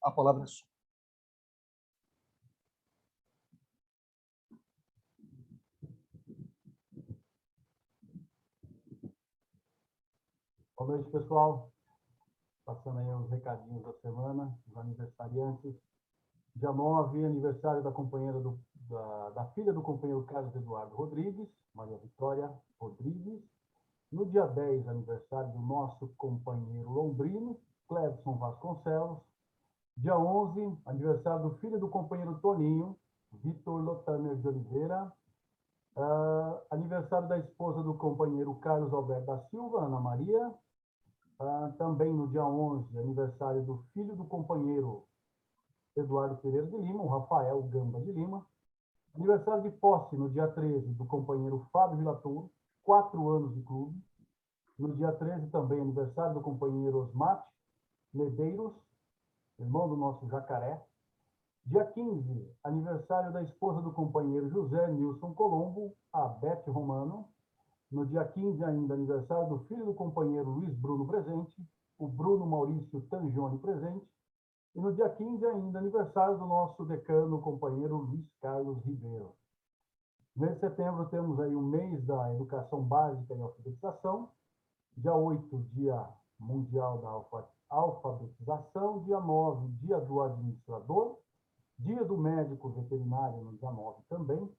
a palavra é sua. Boa noite, pessoal. Passando aí os recadinhos da semana, os aniversariantes. Dia 9, aniversário da companheira da filha do companheiro Carlos Eduardo Rodrigues, Maria Vitória Rodrigues. No dia 10, aniversário do nosso companheiro lombrino, Clebson Vasconcelos. Dia 11, aniversário do filho do companheiro Toninho, Vitor Lotaner de Oliveira. Aniversário da esposa do companheiro Carlos Alberto da Silva, Ana Maria. Também no dia 11, aniversário do filho do companheiro Eduardo Pereira de Lima, o Rafael Gamba de Lima. Aniversário de posse no dia 13 do companheiro Fábio Vilatouro, 4 anos de clube. No dia 13 também aniversário do companheiro Osmate Medeiros, irmão do nosso Jacaré. Dia 15, aniversário da esposa do companheiro José Nilson Colombo, a Beth Romano. No dia 15 ainda, aniversário do filho do companheiro Luiz Bruno Presente, o Bruno Maurício Tangione Presente. E no dia 15 ainda, aniversário do nosso decano, companheiro Luiz Carlos Ribeiro. No mês de setembro temos aí o mês da educação básica e alfabetização. Dia 8, Dia Mundial da Alfabetização. Dia 9, Dia do Administrador. Dia do Médico Veterinário no dia 9 também.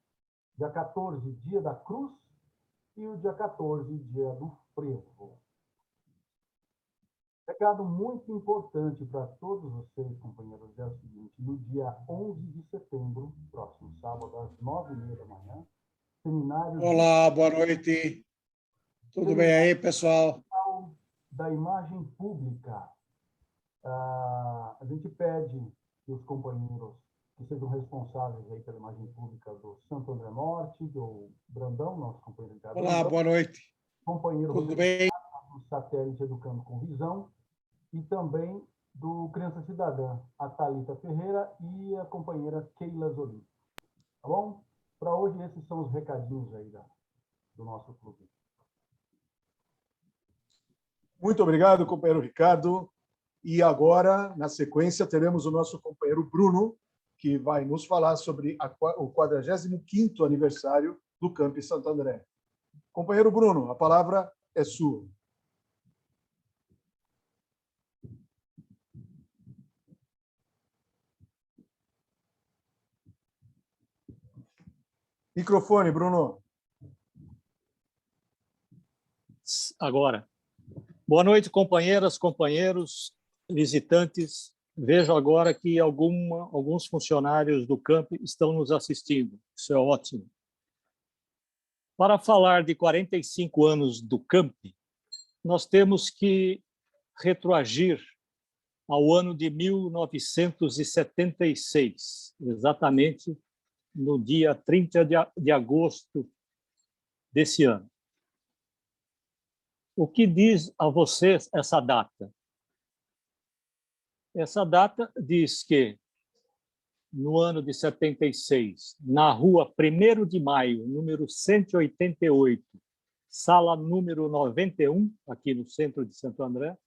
Dia 14, Dia da Cruz. E o dia 14, Dia do Frevo. Recado muito importante para todos vocês, companheiros, é o seguinte: no dia 11 de setembro, próximo sábado, às 9h30 da manhã, seminário... Olá, boa noite. Tudo bem aí, pessoal? Da imagem pública. A gente pede que os companheiros que sejam responsáveis aí pela imagem pública do Santo André Norte, do Brandão, nosso companheiro Ricardo. Olá, Brandão, boa noite. companheiro Tudo bem? do Satélite Educando com Visão, e também do Criança Cidadã, a Thalita Ferreira e a companheira Keila Zolim. Tá bom? Para hoje, esses são os recadinhos aí do nosso clube. Muito obrigado, companheiro Ricardo. E agora, na sequência, teremos o nosso companheiro Bruno, que vai nos falar sobre o 45º aniversário do Camp Santo André. Companheiro Bruno, a palavra é sua. Microfone, Bruno. Agora. Boa noite, companheiras, companheiros, visitantes. Vejo agora que alguns funcionários do camp estão nos assistindo. Isso é ótimo. Para falar de 45 anos do camp, nós temos que retroagir ao ano de 1976, exatamente no dia 30 de agosto desse ano. O que diz a vocês essa data? Essa data diz que, no ano de 76, na rua 1º de Maio, número 188, sala número 91, aqui no centro de Santo André,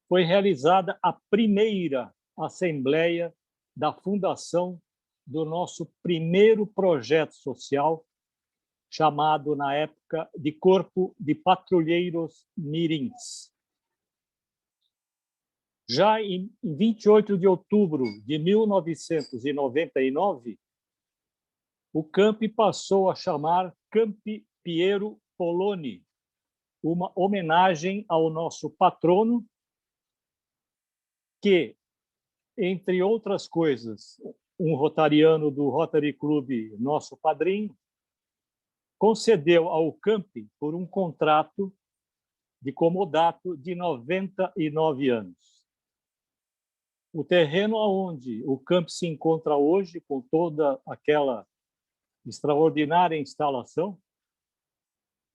foi realizada a primeira assembleia da fundação do nosso primeiro projeto social, chamado, na época, de Corpo de Patrulheiros Mirins. Já em 28 de outubro de 1999, o camp passou a chamar Camp Piero Poloni, uma homenagem ao nosso patrono, que, entre outras coisas, um rotariano do Rotary Club, nosso padrinho, concedeu ao camp por um contrato de comodato de 99 anos. O terreno onde o camp se encontra hoje, com toda aquela extraordinária instalação,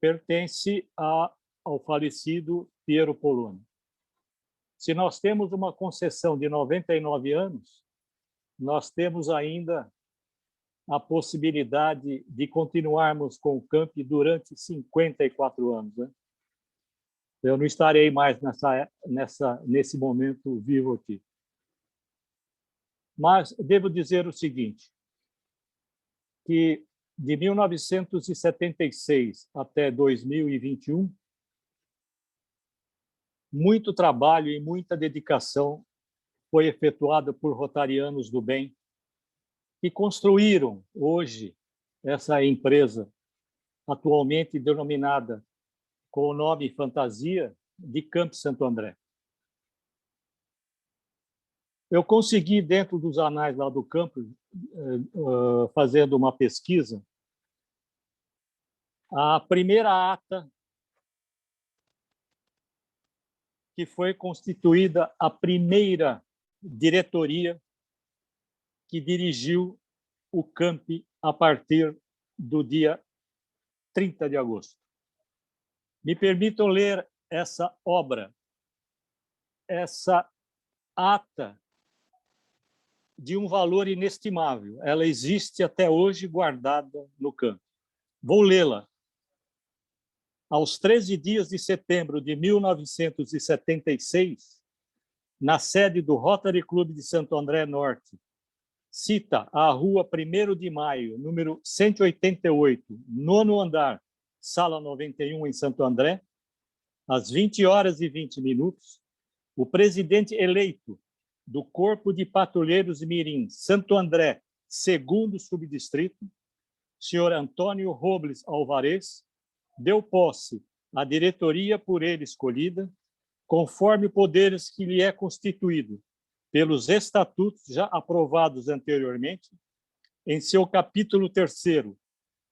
pertence ao falecido Piero Poloni. Se nós temos uma concessão de 99 anos, nós temos ainda a possibilidade de continuarmos com o camp durante 54 anos. Né? Eu não estarei mais nesse momento vivo aqui. Mas devo dizer o seguinte, que de 1976 até 2021, muito trabalho e muita dedicação foi efetuada por rotarianos do bem que construíram hoje essa empresa, atualmente denominada com o nome fantasia de Camp Santo André. Eu consegui, dentro dos anais lá do campo, fazendo uma pesquisa, a primeira ata que foi constituída a primeira diretoria que dirigiu o camp a partir do dia 30 de agosto. Me permitam ler essa obra, essa ata de um valor inestimável. Ela existe até hoje guardada no camp. Vou lê-la. Aos 13 dias de setembro de 1976, na sede do Rotary Club de Santo André Norte, cita a rua 1º de Maio, número 188, nono andar, sala 91, em Santo André, às 20h20, o presidente eleito do Corpo de Patrulheiros Mirim, Santo André, 2º subdistrito, senhor Antônio Robles Alvarez, deu posse à diretoria por ele escolhida, conforme poderes que lhe é constituído pelos estatutos já aprovados anteriormente, em seu capítulo 3º,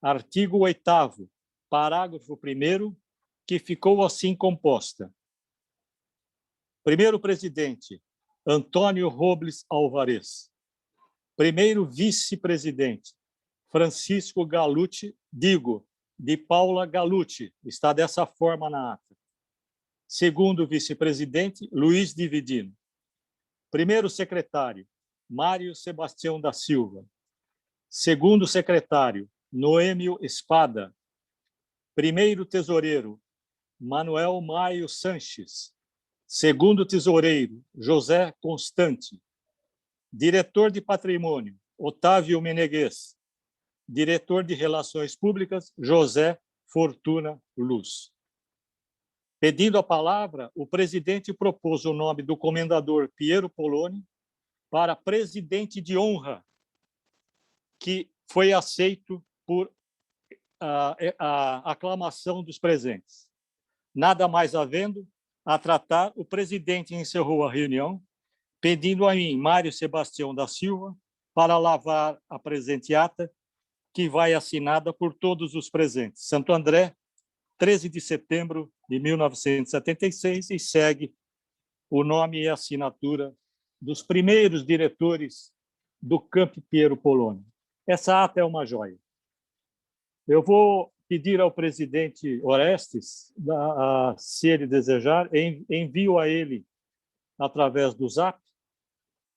artigo 8º, parágrafo 1º, que ficou assim composta. Primeiro presidente, Antônio Robles Alvarez. Primeiro vice-presidente, Francisco Galuti, de Paula Galuti, está dessa forma na ata. Segundo vice-presidente, Luiz Dividino. Primeiro secretário, Mário Sebastião da Silva. Segundo secretário, Noêmio Espada. Primeiro tesoureiro, Manuel Maio Sanches. Segundo tesoureiro, José Constante. Diretor de patrimônio, Otávio Menegues. Diretor de Relações Públicas, José Fortuna Luz. Pedindo a palavra, o presidente propôs o nome do comendador Piero Poloni para presidente de honra, que foi aceito por a aclamação dos presentes. Nada mais havendo a tratar, o presidente encerrou a reunião, pedindo a mim, Mário Sebastião da Silva, para lavar a presente ata, que vai assinada por todos os presentes. Santo André, 13 de setembro de 1976, e segue o nome e a assinatura dos primeiros diretores do Camp Piero Poloni. Essa ata é uma joia. Eu vou pedir ao presidente Orestes, se ele desejar, envio a ele através do Zap,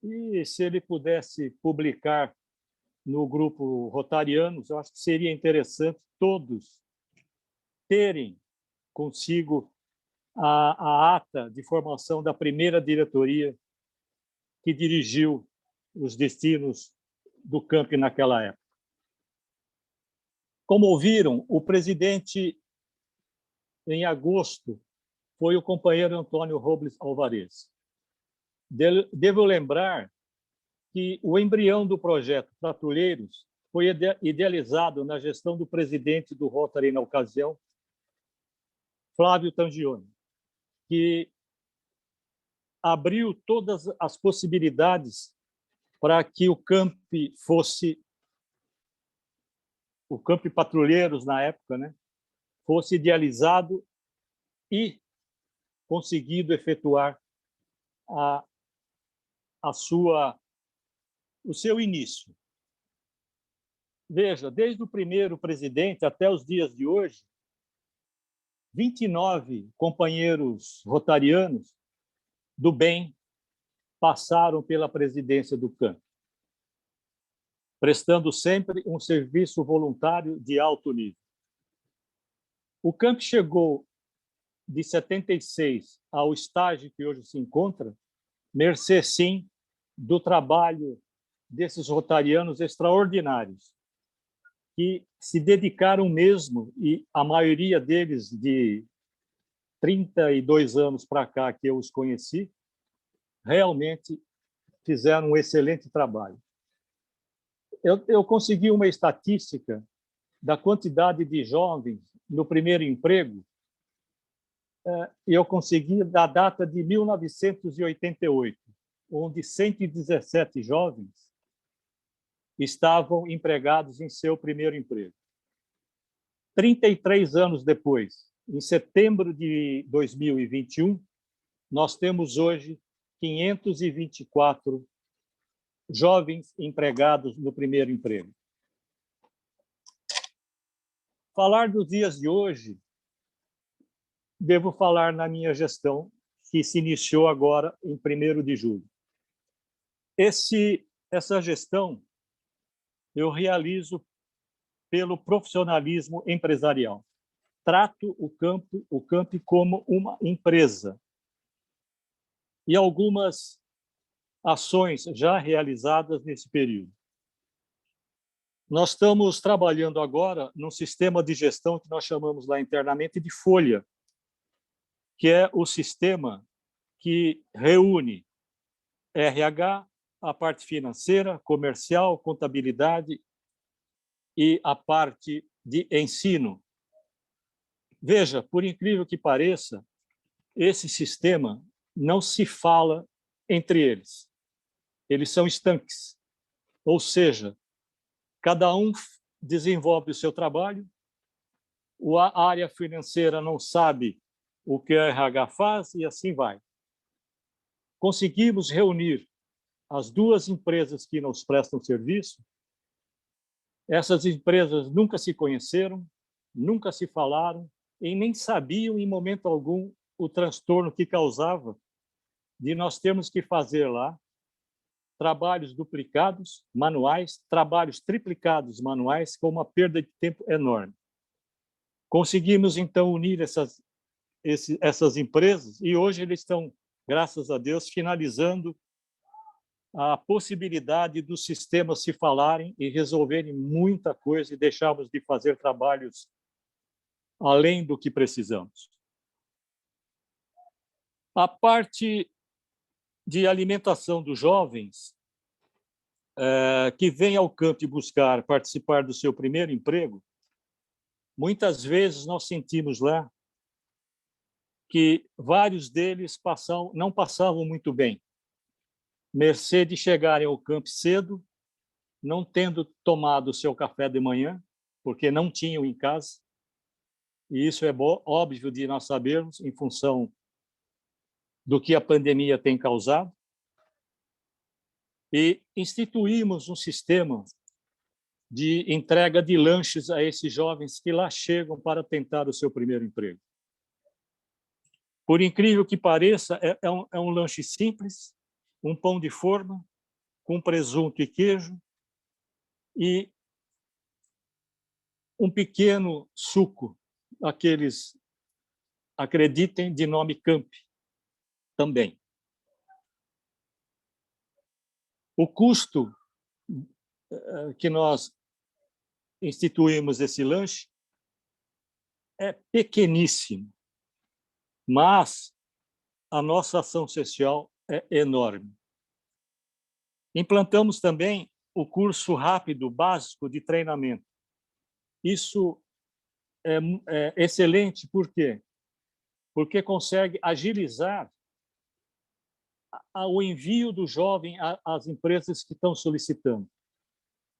e se ele pudesse publicar no grupo Rotarianos, eu acho que seria interessante todos terem consigo a ata de formação da primeira diretoria que dirigiu os destinos do camp naquela época. Como ouviram, o presidente, em agosto, foi o companheiro Antônio Robles Alvarez. Devo lembrar que o embrião do projeto Patrulheiros foi idealizado na gestão do presidente do Rotary na ocasião, Flávio Tangioni, que abriu todas as possibilidades para que o camp Patrulheiros, na época, né, fosse idealizado e conseguido efetuar o seu início. Veja, desde o primeiro presidente até os dias de hoje, 29 companheiros rotarianos do bem passaram pela presidência do camp, prestando sempre um serviço voluntário de alto nível. O camp chegou de 76 ao estágio que hoje se encontra, mercê, sim, do trabalho desses rotarianos extraordinários, que se dedicaram mesmo, e a maioria deles de 32 anos para cá que eu os conheci, realmente fizeram um excelente trabalho. Eu consegui uma estatística da quantidade de jovens no primeiro emprego, e eu consegui da data de 1988, onde 117 jovens estavam empregados em seu primeiro emprego. 33 anos depois, em setembro de 2021, nós temos hoje 524 jovens empregados no primeiro emprego. Falar dos dias de hoje, devo falar na minha gestão, que se iniciou agora em 1º de julho. Essa gestão eu realizo pelo profissionalismo empresarial. Trato o Campi como uma empresa. E algumas ações já realizadas nesse período. Nós estamos trabalhando agora num sistema de gestão que nós chamamos lá internamente de folha, que é o sistema que reúne RH, a parte financeira, comercial, contabilidade e a parte de ensino. Veja, por incrível que pareça, esse sistema não se fala entre eles. Eles são estanques, ou seja, cada um desenvolve o seu trabalho, a área financeira não sabe o que a RH faz e assim vai. Conseguimos reunir as duas empresas que nos prestam serviço. Essas empresas nunca se conheceram, nunca se falaram e nem sabiam em momento algum o transtorno que causava de nós termos que fazer lá trabalhos duplicados, manuais, trabalhos triplicados, manuais, com uma perda de tempo enorme. Conseguimos, então, unir essas empresas e hoje eles estão, graças a Deus, finalizando a possibilidade dos sistemas se falarem e resolverem muita coisa e deixarmos de fazer trabalhos além do que precisamos. A parte de alimentação dos jovens que vêm ao campo buscar participar do seu primeiro emprego, muitas vezes nós sentimos lá que vários deles não passavam muito bem, mercê de chegarem ao campo cedo, não tendo tomado o seu café de manhã, porque não tinham em casa, e isso é óbvio de nós sabermos em função do que a pandemia tem causado, e instituímos um sistema de entrega de lanches a esses jovens que lá chegam para tentar o seu primeiro emprego. Por incrível que pareça, é um lanche simples, um pão de forma, com presunto e queijo, e um pequeno suco, aqueles, acreditem, de nome Campi, também. O custo que nós instituímos esse lanche é pequeníssimo, mas a nossa ação social é enorme. Implantamos também o curso rápido básico de treinamento. Isso é excelente, por quê? Porque consegue agilizar o envio do jovem às empresas que estão solicitando.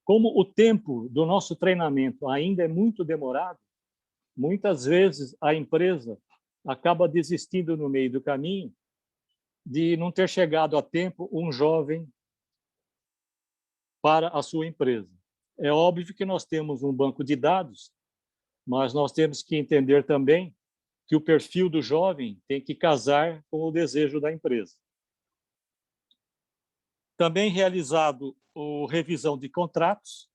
Como o tempo do nosso treinamento ainda é muito demorado, muitas vezes a empresa acaba desistindo no meio do caminho de não ter chegado a tempo um jovem para a sua empresa. É óbvio que nós temos um banco de dados, mas nós temos que entender também que o perfil do jovem tem que casar com o desejo da empresa. Também realizado a revisão de contratos,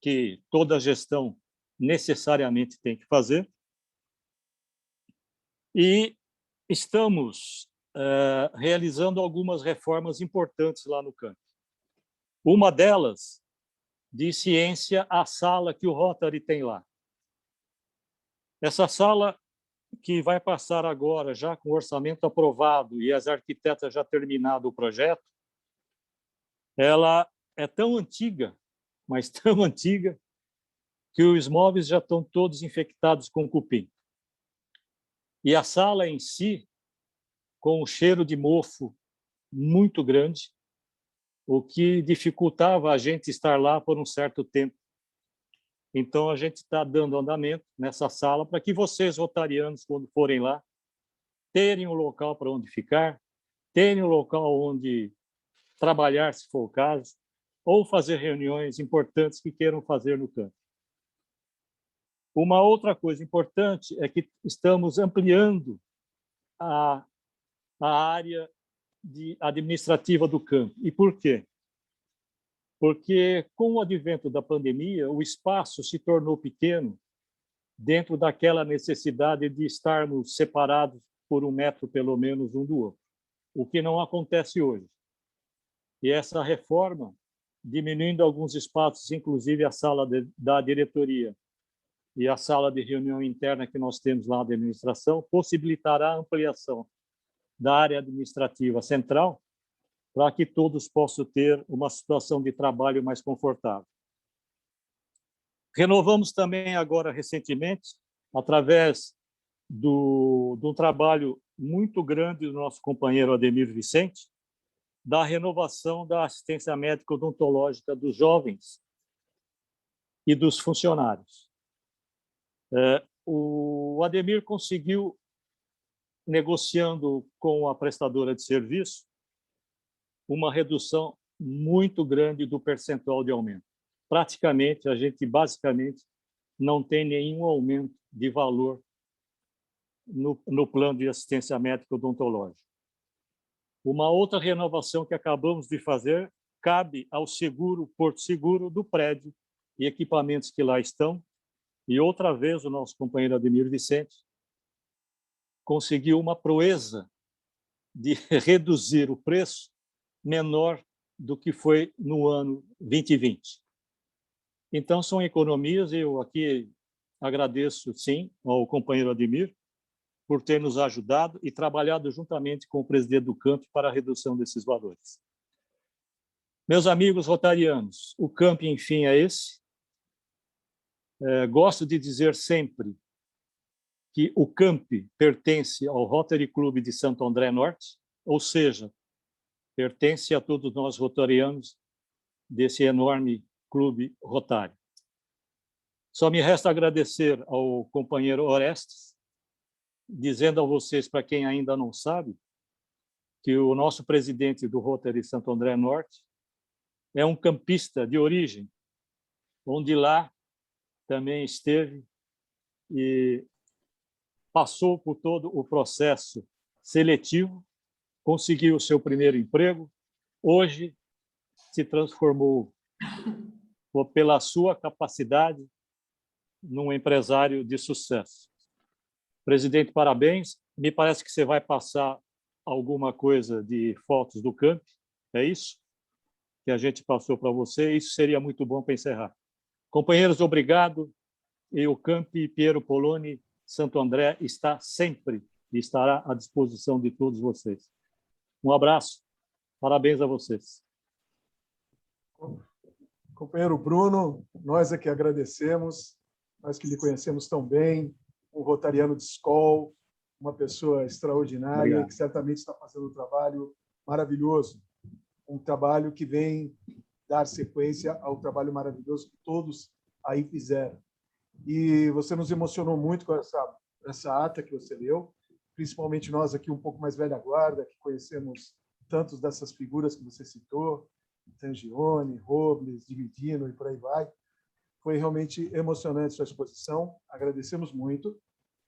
que toda gestão necessariamente tem que fazer, e estamos realizando algumas reformas importantes lá no campo. Uma delas, de ciência, a sala que o Rotary tem lá. Essa sala que vai passar agora, já com o orçamento aprovado e as arquitetas já terminado o projeto, ela é tão antiga, mas tão antiga, que os móveis já estão todos infectados com cupim. E a sala em si, com um cheiro de mofo muito grande, o que dificultava a gente estar lá por um certo tempo. Então, a gente está dando andamento nessa sala para que vocês, rotarianos, quando forem lá, terem um local para onde ficar, terem um local onde trabalhar, se for o caso, ou fazer reuniões importantes que queiram fazer no campo. Uma outra coisa importante é que estamos ampliando a área administrativa do campo. E por quê? Porque, com o advento da pandemia, o espaço se tornou pequeno dentro daquela necessidade de estarmos separados por 1 metro, pelo menos, um do outro, o que não acontece hoje. E essa reforma, diminuindo alguns espaços, inclusive a sala da diretoria e a sala de reunião interna que nós temos lá da administração, possibilitará a ampliação da área administrativa central para que todos possam ter uma situação de trabalho mais confortável. Renovamos também agora, recentemente, através de um trabalho muito grande do nosso companheiro Ademir Vicente, da renovação da assistência médica odontológica dos jovens e dos funcionários. O Ademir conseguiu, negociando com a prestadora de serviço, uma redução muito grande do percentual de aumento. Praticamente, a gente, basicamente, não tem nenhum aumento de valor no plano de assistência médica odontológica. Uma outra renovação que acabamos de fazer cabe ao seguro, Porto Seguro, do prédio e equipamentos que lá estão. E, outra vez, o nosso companheiro Ademir Vicente conseguiu uma proeza de reduzir o preço menor do que foi no ano 2020. Então, são economias, e eu aqui agradeço, sim, ao companheiro Ademir por ter nos ajudado e trabalhado juntamente com o presidente do campo para a redução desses valores. Meus amigos rotarianos, o campo, enfim, é esse. Gosto de dizer sempre que o campo pertence ao Rotary Clube de Santo André Norte, ou seja, pertence a todos nós rotarianos desse enorme clube rotário. Só me resta agradecer ao companheiro Orestes, dizendo a vocês, para quem ainda não sabe, que o nosso presidente do Rotary Santo André Norte é um campista de origem, onde lá também esteve e passou por todo o processo seletivo, conseguiu o seu primeiro emprego, hoje se transformou, pela sua capacidade, num empresário de sucesso. Presidente, parabéns. Me parece que você vai passar alguma coisa de fotos do camp, é isso? Que a gente passou para você, isso seria muito bom para encerrar. Companheiros, obrigado. E o camp Piero Poloni Santo André está sempre e estará à disposição de todos vocês. Um abraço, parabéns a vocês. Companheiro Bruno, nós é que agradecemos, nós que lhe conhecemos tão bem, um rotariano de escola, uma pessoa extraordinária, obrigado, que certamente está fazendo um trabalho maravilhoso, um trabalho que vem dar sequência ao trabalho maravilhoso que todos aí fizeram. E você nos emocionou muito com essa ata que você leu, principalmente nós aqui um pouco mais velha guarda, que conhecemos tantos dessas figuras que você citou, Tangione, Robles, Dividino e por aí vai. Foi realmente emocionante sua exposição, agradecemos muito.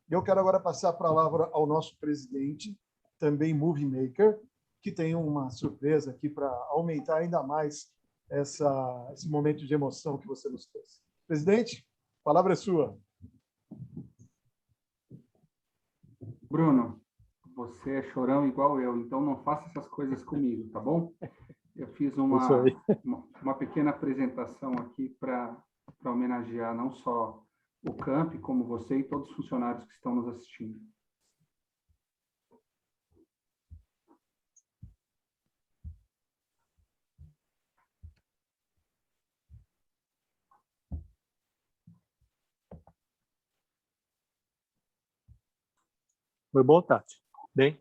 Eu quero agora passar a palavra ao nosso presidente, também Movie Maker, que tem uma surpresa aqui para aumentar ainda mais esse momento de emoção que você nos trouxe. Presidente, a palavra é sua. Bruno, você é chorão igual eu, então não faça essas coisas comigo, tá bom? Eu fiz Isso aí. uma pequena apresentação aqui para homenagear não só o Camp, como você e todos os funcionários que estão nos assistindo. Foi bom, Tati? Bem?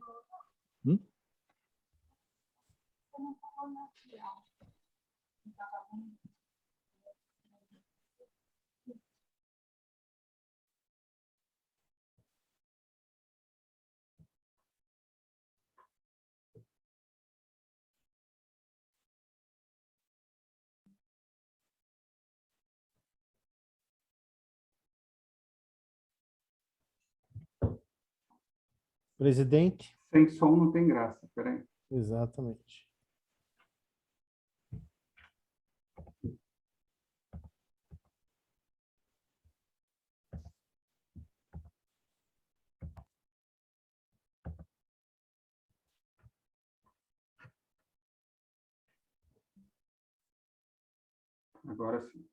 Presidente? Sem som não tem graça, peraí. Exatamente. Agora sim.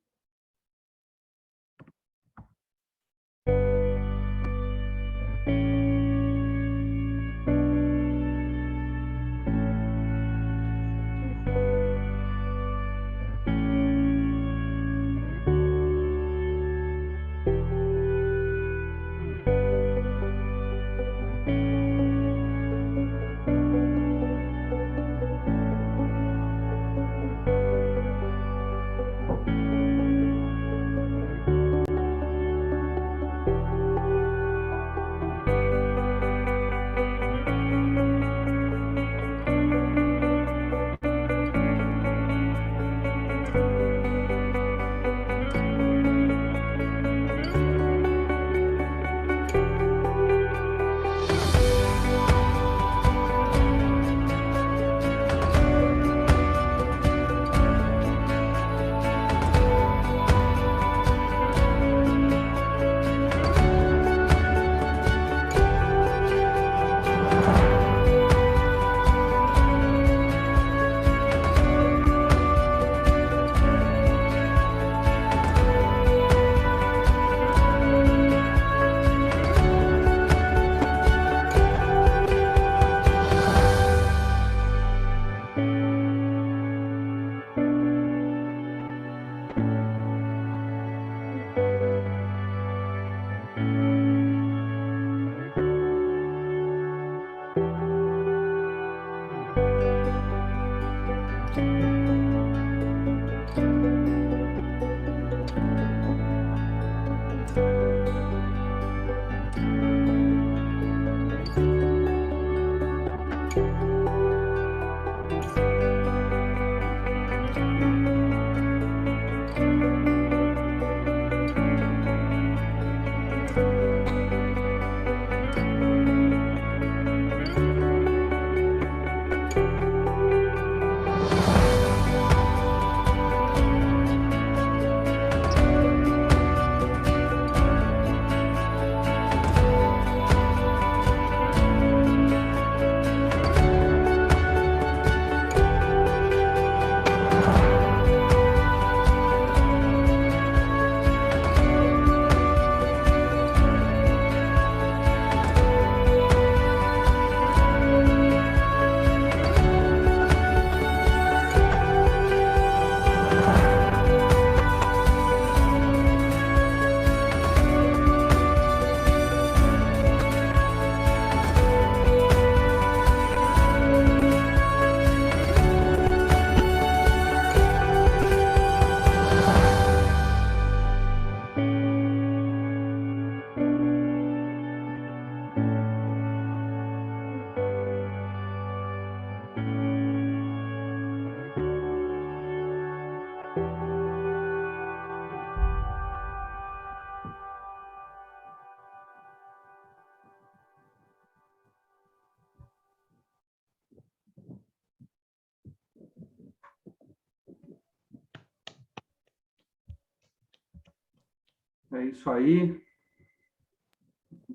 É isso aí.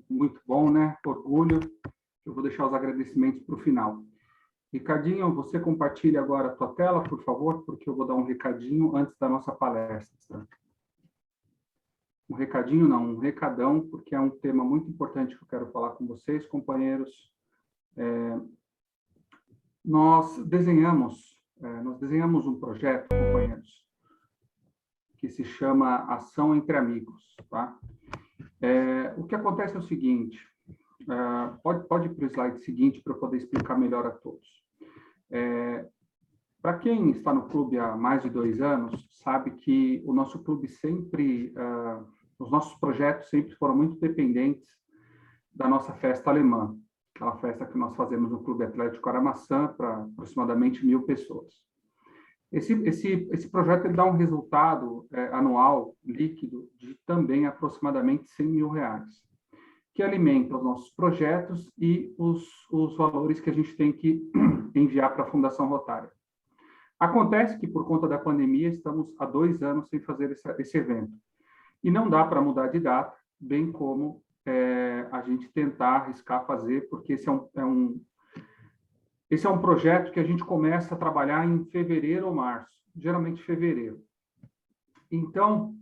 Muito bom, né? Orgulho. Eu vou deixar os agradecimentos para o final. Ricardinho, você compartilha agora a tua tela, por favor, porque eu vou dar um recadinho antes da nossa palestra. Um recadinho não, um recadão, porque é um tema muito importante que eu quero falar com vocês, companheiros. Nós desenhamos um projeto, companheiros, que se chama Ação Entre Amigos, tá? O que acontece é o seguinte, pode ir para o slide seguinte para eu poder explicar melhor a todos. Para quem está no clube há mais de 2 anos, sabe que o nosso clube sempre, os nossos projetos sempre foram muito dependentes da nossa festa alemã, aquela festa que nós fazemos no Clube Atlético Aramaçã para aproximadamente 1.000 pessoas. Esse projeto ele dá um resultado anual líquido de também aproximadamente R$100.000, que alimenta os nossos projetos e os valores que a gente tem que enviar para a Fundação Rotária. Acontece que, por conta da pandemia, estamos há 2 anos sem fazer esse evento. E não dá para mudar de data, bem como a gente tentar arriscar fazer, porque esse é um projeto que a gente começa a trabalhar em fevereiro ou março, geralmente fevereiro. Então,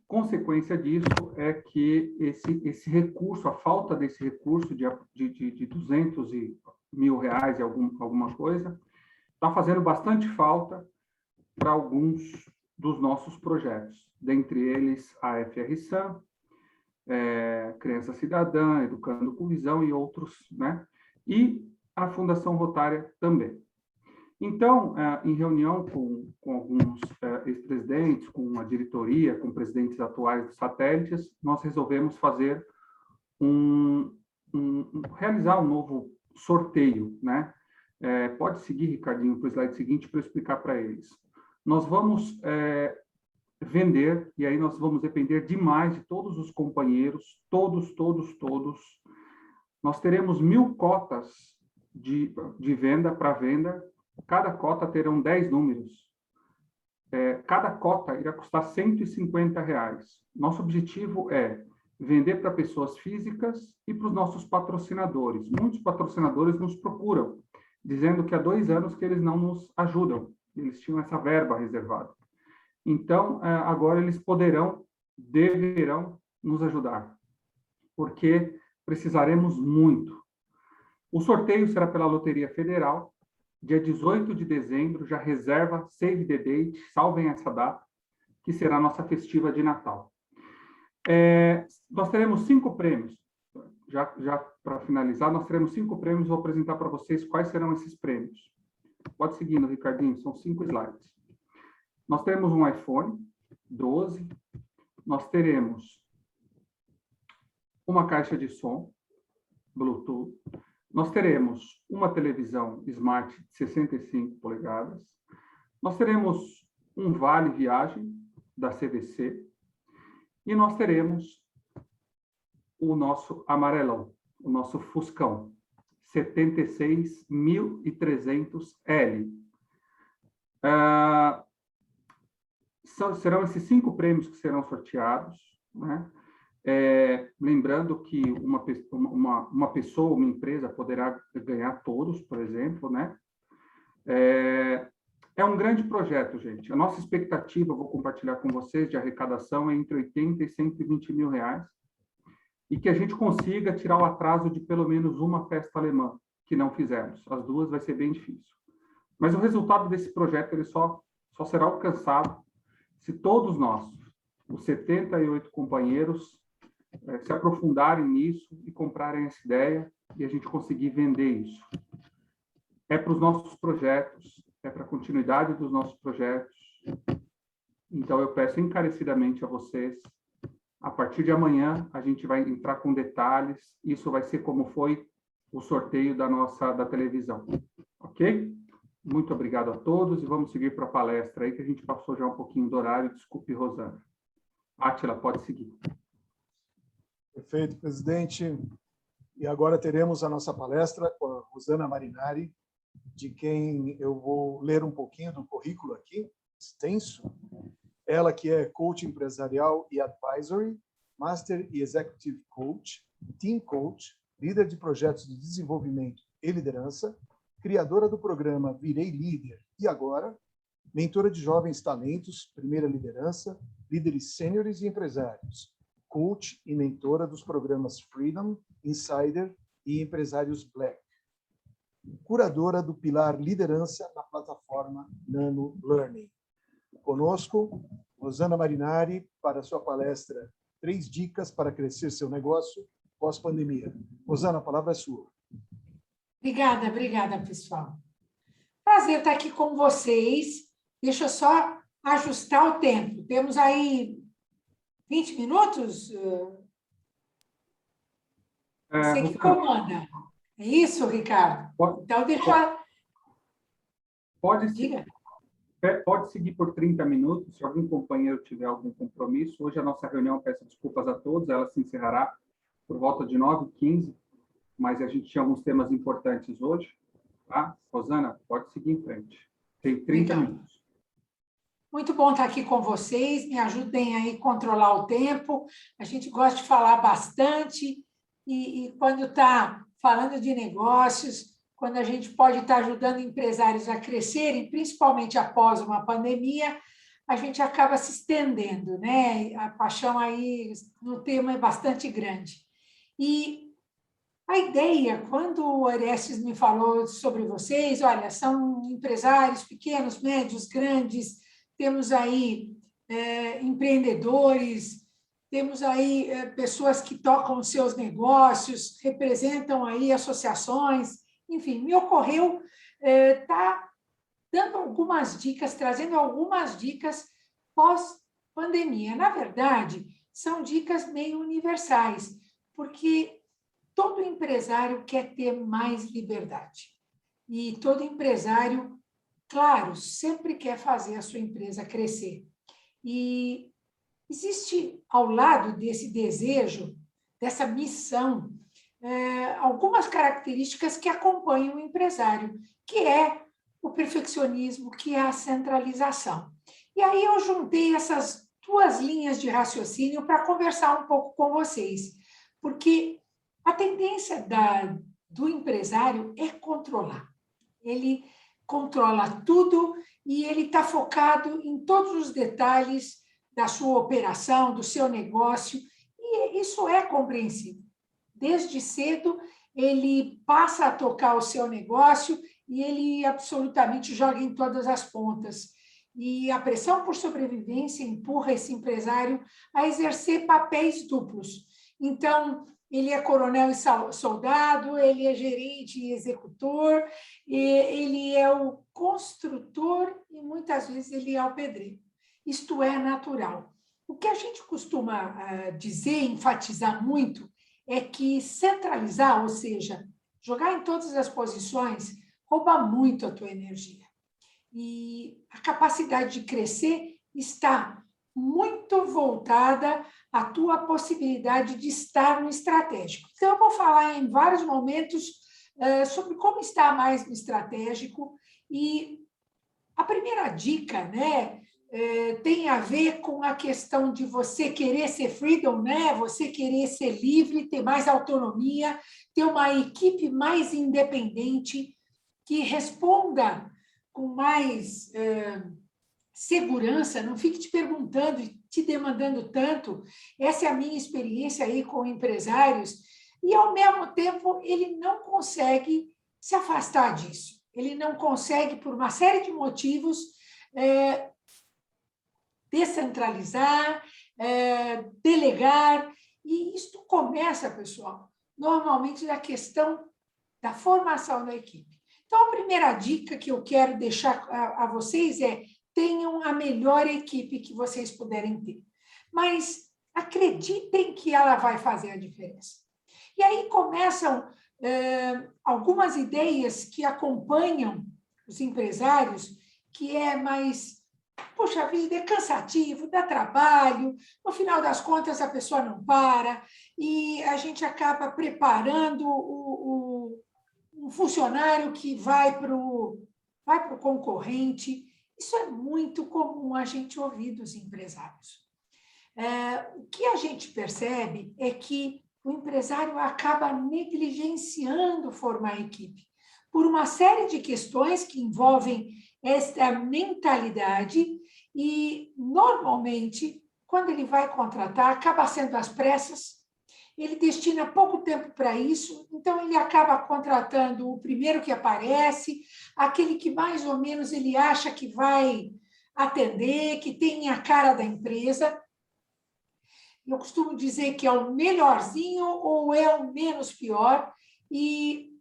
consequência disso é que esse recurso, a falta desse recurso de R$200.000 e alguma coisa, está fazendo bastante falta para alguns dos nossos projetos, dentre eles a FRSAM, Criança Cidadã, Educando com Visão e outros, né? E a Fundação Rotária também. Então, em reunião com alguns ex-presidentes, com a diretoria, com presidentes atuais dos satélites, nós resolvemos fazer realizar um novo sorteio, né? Pode seguir, Ricardinho, para o slide seguinte para eu explicar para eles. Nós vamos vender, e aí nós vamos depender demais de todos os companheiros, todos. Nós teremos 1.000 cotas de venda para venda. Cada cota terão 10 números. Cada cota irá custar R$150. Nosso objetivo é vender para pessoas físicas e para os nossos patrocinadores. Muitos patrocinadores nos procuram, dizendo que há 2 anos que eles não nos ajudam. Eles tinham essa verba reservada. Então, agora eles deverão nos ajudar, porque precisaremos muito. O sorteio será pela Loteria Federal, dia 18 de dezembro, já reserva, save the date, salvem essa data, que será a nossa festiva de Natal. Nós teremos 5 prêmios. Já para finalizar, nós teremos 5 prêmios, vou apresentar para vocês quais serão esses prêmios. Pode seguir, Ricardinho, são 5 slides. Nós teremos um iPhone 12, nós teremos uma caixa de som Bluetooth, nós teremos uma televisão Smart de 65 polegadas, nós teremos um vale viagem da CVC e nós teremos o nosso amarelão, o nosso Fuscão, 76.300L. Serão esses 5 prêmios que serão sorteados, né? Lembrando que uma pessoa, uma empresa poderá ganhar todos, por exemplo, né? É um grande projeto, gente. A nossa expectativa, eu vou compartilhar com vocês, de arrecadação é entre R$80 e R$120.000, e que a gente consiga tirar o atraso de pelo menos uma festa alemã, que não fizemos. As 2 vai ser bem difícil. Mas o resultado desse projeto ele só será alcançado se todos nós, os 78 companheiros, se aprofundarem nisso e comprarem essa ideia e a gente conseguir vender isso. É para os nossos projetos, é para a continuidade dos nossos projetos. Então, eu peço encarecidamente a vocês, a partir de amanhã, a gente vai entrar com detalhes, isso vai ser como foi o sorteio da televisão. Ok? Muito obrigado a todos e vamos seguir para a palestra aí, que a gente passou já um pouquinho do horário. Desculpe, Rosana. Átila, pode seguir. Perfeito, presidente. E agora teremos a nossa palestra com a Rosana Marinari, de quem eu vou ler um pouquinho do currículo aqui, extenso. Ela que é coach empresarial e advisory, master e executive coach, team coach, líder de projetos de desenvolvimento e liderança, criadora do programa Virei Líder e Agora, mentora de jovens talentos, primeira liderança, líderes sêniores e empresários, coach e mentora dos programas Freedom, Insider e Empresários Black. Curadora do pilar Liderança na plataforma Nano Learning. Conosco, Rosana Marinari, para a sua palestra 3 dicas para crescer seu negócio pós-pandemia. Rosana, a palavra é sua. Obrigada, pessoal. Prazer estar aqui com vocês. Deixa eu só ajustar o tempo. Temos aí 20 minutos? Você que comanda. É isso, Ricardo? Então, deixa... Pode seguir por 30 minutos, se algum companheiro tiver algum compromisso. Hoje a nossa reunião, peço desculpas a todos, ela se encerrará por volta de 9h15, mas a gente tinha alguns temas importantes hoje. Tá? Rosana, pode seguir em frente. Tem 30 minutos. Muito bom estar aqui com vocês. Me ajudem aí a controlar o tempo. A gente gosta de falar bastante e quando está falando de negócios, quando a gente pode estar ajudando empresários a crescerem, principalmente após uma pandemia, a gente acaba se estendendo, né? A paixão aí no tema é bastante grande. E a ideia, quando o Orestes me falou sobre vocês, olha, são empresários pequenos, médios, grandes, temos aí empreendedores, temos aí pessoas que tocam os seus negócios, representam aí associações, enfim, me ocorreu estar dando algumas dicas, trazendo algumas dicas pós-pandemia. Na verdade, são dicas meio universais, porque todo empresário quer ter mais liberdade. E todo empresário, claro, sempre quer fazer a sua empresa crescer. E existe, ao lado desse desejo, dessa missão, algumas características que acompanham o empresário, que é o perfeccionismo, que é a centralização. E aí eu juntei essas 2 linhas de raciocínio para conversar um pouco com vocês, porque a tendência do empresário é controlar. Ele controla tudo e ele está focado em todos os detalhes da sua operação, do seu negócio, e isso é compreensível. Desde cedo, ele passa a tocar o seu negócio e ele absolutamente joga em todas as pontas. E a pressão por sobrevivência empurra esse empresário a exercer papéis duplos. Então, ele é coronel e soldado, ele é gerente e executor, ele é o construtor e, muitas vezes, ele é o pedreiro. Isto é natural. O que a gente costuma dizer, enfatizar muito, é que centralizar, ou seja, jogar em todas as posições, rouba muito a tua energia. E a capacidade de crescer está muito voltada à tua possibilidade de estar no estratégico. Então, eu vou falar em vários momentos sobre como estar mais no estratégico. E a primeira dica, né, tem a ver com a questão de você querer ser freedom, né? Você querer ser livre, ter mais autonomia, ter uma equipe mais independente, que responda com mais segurança, não fique te perguntando e te demandando tanto. Essa é a minha experiência aí com empresários. E, ao mesmo tempo, ele não consegue se afastar disso. Ele não consegue, por uma série de motivos, descentralizar, delegar. E isto começa, pessoal, normalmente da questão da formação da equipe. Então, a primeira dica que eu quero deixar a vocês é: tenham a melhor equipe que vocês puderem ter. Mas acreditem que ela vai fazer a diferença. E aí começam algumas ideias que acompanham os empresários, que é mais, poxa vida, é cansativo, dá trabalho, no final das contas a pessoa não para, e a gente acaba preparando um funcionário que vai para o concorrente. Isso é muito comum a gente ouvir dos empresários. O que a gente percebe é que o empresário acaba negligenciando formar a equipe, por uma série de questões que envolvem esta mentalidade e, normalmente, quando ele vai contratar, acaba sendo às pressas, ele destina pouco tempo para isso, então ele acaba contratando o primeiro que aparece, aquele que mais ou menos ele acha que vai atender, que tem a cara da empresa. Eu costumo dizer que é o melhorzinho ou é o menos pior, e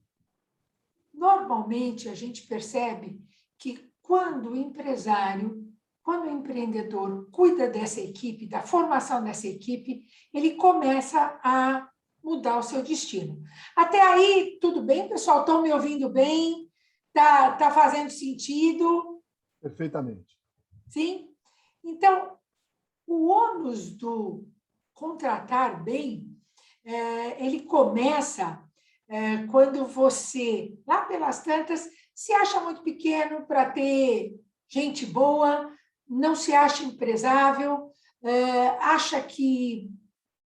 normalmente a gente percebe que quando o empresário, quando o empreendedor cuida dessa equipe, da formação dessa equipe, ele começa a mudar o seu destino. Até aí, tudo bem, pessoal? Estão me ouvindo bem? Tá fazendo sentido? Perfeitamente. Sim? Então, o ônus do contratar bem, ele começa quando você, lá pelas tantas, se acha muito pequeno para ter gente boa, não se acha empresável, acha que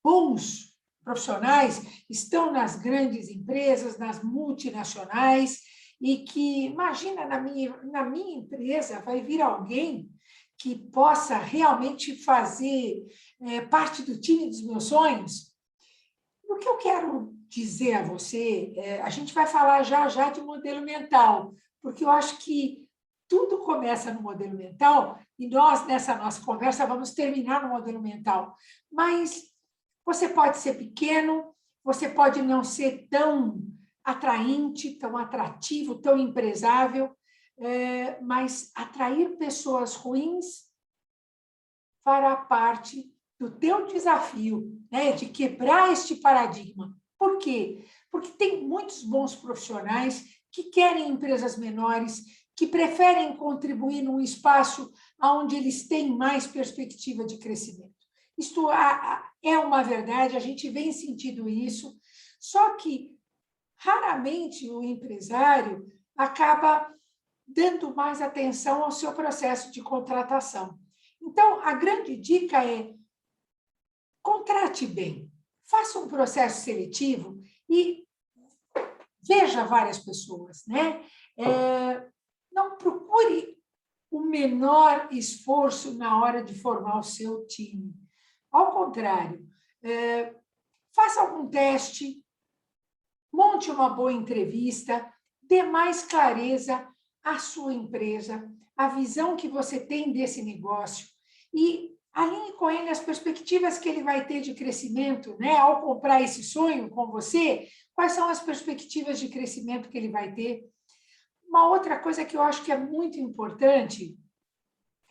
bons profissionais estão nas grandes empresas, nas multinacionais, e que, imagina, na minha empresa vai vir alguém que possa realmente fazer parte do time dos meus sonhos. O que eu quero dizer a você, a gente vai falar já de modelo mental, porque eu acho que tudo começa no modelo mental, e nós, nessa nossa conversa, vamos terminar no modelo mental. Mas você pode ser pequeno, você pode não ser tão atraente, tão atrativo, tão empresável, mas atrair pessoas ruins fará parte do teu desafio, né, de quebrar este paradigma. Por quê? Porque tem muitos bons profissionais que querem empresas menores, que preferem contribuir num espaço onde eles têm mais perspectiva de crescimento. Isto é uma verdade, a gente vem sentindo isso, só que raramente o empresário acaba dando mais atenção ao seu processo de contratação. Então, a grande dica é: contrate bem, faça um processo seletivo e veja várias pessoas, né? Não procure o menor esforço na hora de formar o seu time. Ao contrário, faça algum teste, monte uma boa entrevista, dê mais clareza à sua empresa, à visão que você tem desse negócio e alinhe com ele as perspectivas que ele vai ter de crescimento, né? Ao comprar esse sonho com você, quais são as perspectivas de crescimento que ele vai ter? Uma outra coisa que eu acho que é muito importante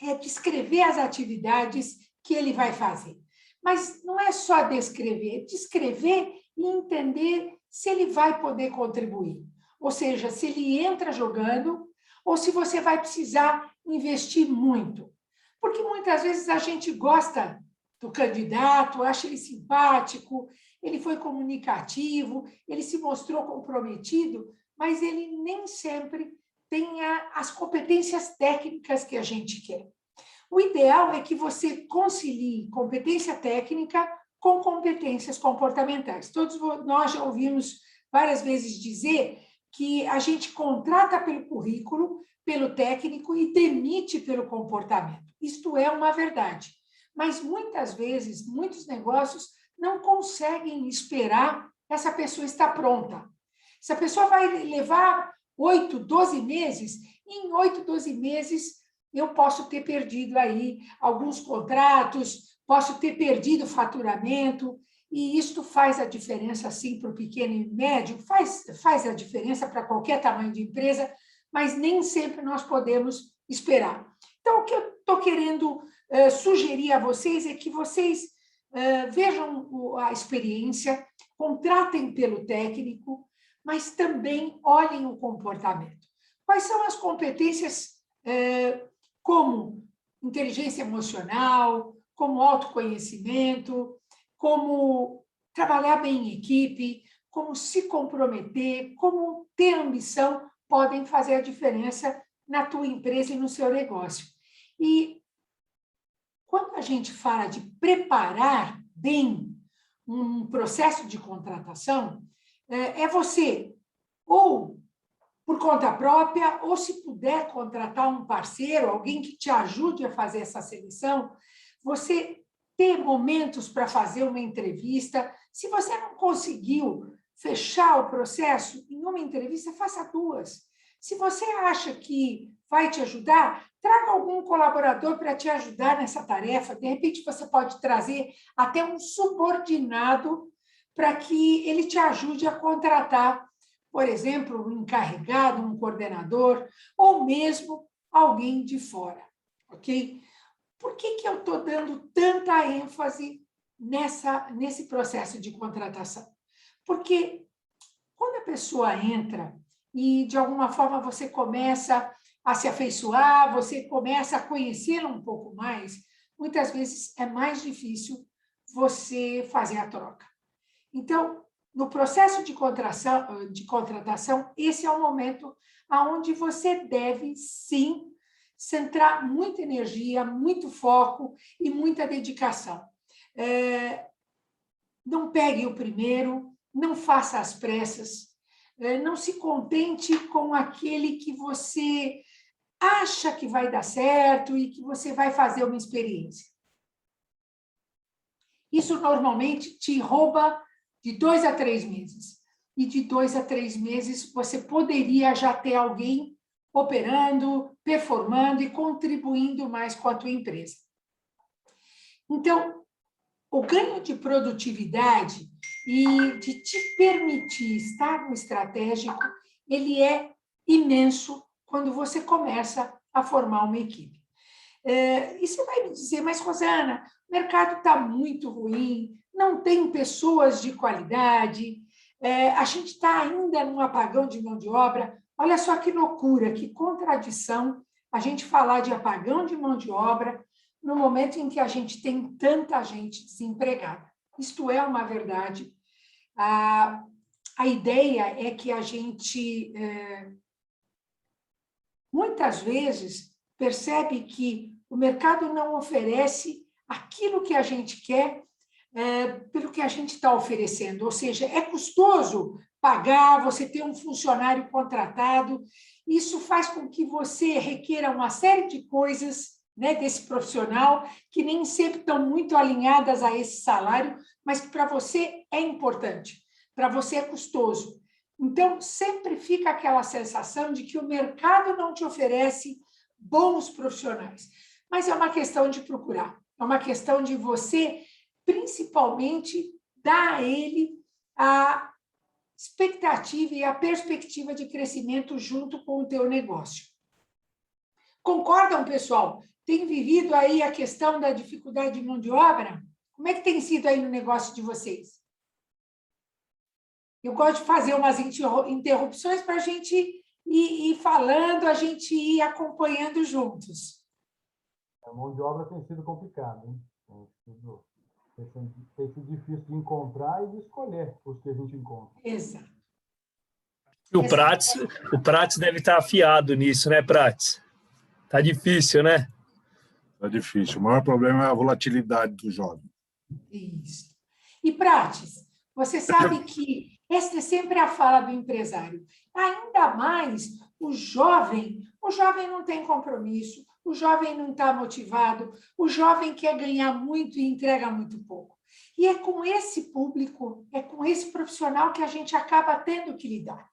é descrever as atividades que ele vai fazer. Mas não é só descrever, descrever e entender se ele vai poder contribuir. Ou seja, se ele entra jogando ou se você vai precisar investir muito. Porque muitas vezes a gente gosta do candidato, acha ele simpático, ele foi comunicativo, ele se mostrou comprometido, mas ele nem sempre tem as competências técnicas que a gente quer. O ideal é que você concilie competência técnica com competências comportamentais. Todos nós já ouvimos várias vezes dizer que a gente contrata pelo currículo, pelo técnico e demite pelo comportamento. Isto é uma verdade. Mas muitas vezes, muitos negócios não conseguem esperar essa pessoa estar pronta. Essa pessoa vai levar 8, 12 meses, e em 8, 12 meses eu posso ter perdido aí alguns contratos, posso ter perdido faturamento, e isto faz a diferença, sim, para o pequeno e médio, faz a diferença para qualquer tamanho de empresa, mas nem sempre nós podemos esperar. Então, o que eu estou querendo sugerir a vocês é que vocês vejam a experiência, contratem pelo técnico, mas também olhem o comportamento. Quais são as competências como inteligência emocional, como autoconhecimento, como trabalhar bem em equipe, como se comprometer, como ter ambição, podem fazer a diferença na tua empresa e no seu negócio. E quando a gente fala de preparar bem um processo de contratação, é você ou por conta própria, ou se puder contratar um parceiro, alguém que te ajude a fazer essa seleção, você ter momentos para fazer uma entrevista. Se você não conseguiu fechar o processo em uma entrevista, faça 2. Se você acha que vai te ajudar, traga algum colaborador para te ajudar nessa tarefa. De repente, você pode trazer até um subordinado para que ele te ajude a contratar, por exemplo, um encarregado, um coordenador, ou mesmo alguém de fora, ok? Por que eu estou dando tanta ênfase nesse processo de contratação? Porque quando a pessoa entra e, de alguma forma, você começa a se afeiçoar, você começa a conhecê-la um pouco mais, muitas vezes é mais difícil você fazer a troca. Então, no processo de contratação, esse é o momento onde você deve, sim, centrar muita energia, muito foco e muita dedicação. Não pegue o primeiro, não faça às pressas, não se contente com aquele que você acha que vai dar certo e que você vai fazer uma experiência. Isso normalmente te rouba de 2 a 3 meses. E de 2 a 3 meses você poderia já ter alguém operando, performando e contribuindo mais com a tua empresa. Então, o ganho de produtividade e de te permitir estar no estratégico, ele é imenso quando você começa a formar uma equipe. E você vai me dizer, mas, Rosana, o mercado está muito ruim, não tem pessoas de qualidade, a gente está ainda num apagão de mão de obra. Olha só que loucura, que contradição a gente falar de apagão de mão de obra no momento em que a gente tem tanta gente desempregada. Isto é uma verdade. A ideia é que a gente, muitas vezes, percebe que o mercado não oferece aquilo que a gente quer pelo que a gente está oferecendo. Ou seja, é custoso pagar, você ter um funcionário contratado. Isso faz com que você requeira uma série de coisas, né, desse profissional, que nem sempre estão muito alinhadas a esse salário, mas que para você é importante, para você é custoso. Então, sempre fica aquela sensação de que o mercado não te oferece bons profissionais. Mas é uma questão de procurar, é uma questão de você, principalmente, dar a ele a expectativa e a perspectiva de crescimento junto com o teu negócio. Concordam, pessoal? Tem vivido aí a questão da dificuldade de mão de obra? Como é que tem sido aí no negócio de vocês? Eu gosto de fazer umas interrupções para a gente ir falando, a gente ir acompanhando juntos. A mão de obra tem sido complicada, hein? Tem sido difícil de encontrar e de escolher os que a gente encontra. Exato. E o Prates deve estar afiado nisso, né, Prates? Tá difícil, né? Tá difícil. O maior problema é a volatilidade do jovem. Isso. E, Prates, você sabe que essa é sempre a fala do empresário. Ainda mais o jovem não tem compromisso, o jovem não está motivado, o jovem quer ganhar muito e entrega muito pouco. E é com esse público, é com esse profissional que a gente acaba tendo que lidar.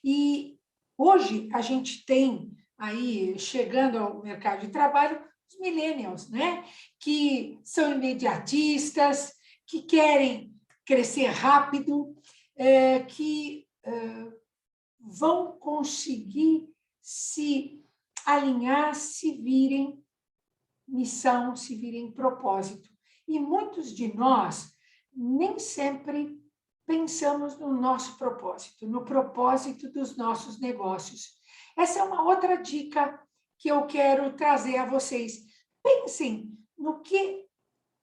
E hoje a gente tem aí, chegando ao mercado de trabalho, os millennials, né? Que são imediatistas, que querem crescer rápido, que vão conseguir se alinhar, se virem missão, se virem propósito. E muitos de nós nem sempre pensamos no nosso propósito, no propósito dos nossos negócios. Essa é uma outra dica que eu quero trazer a vocês. Pensem no que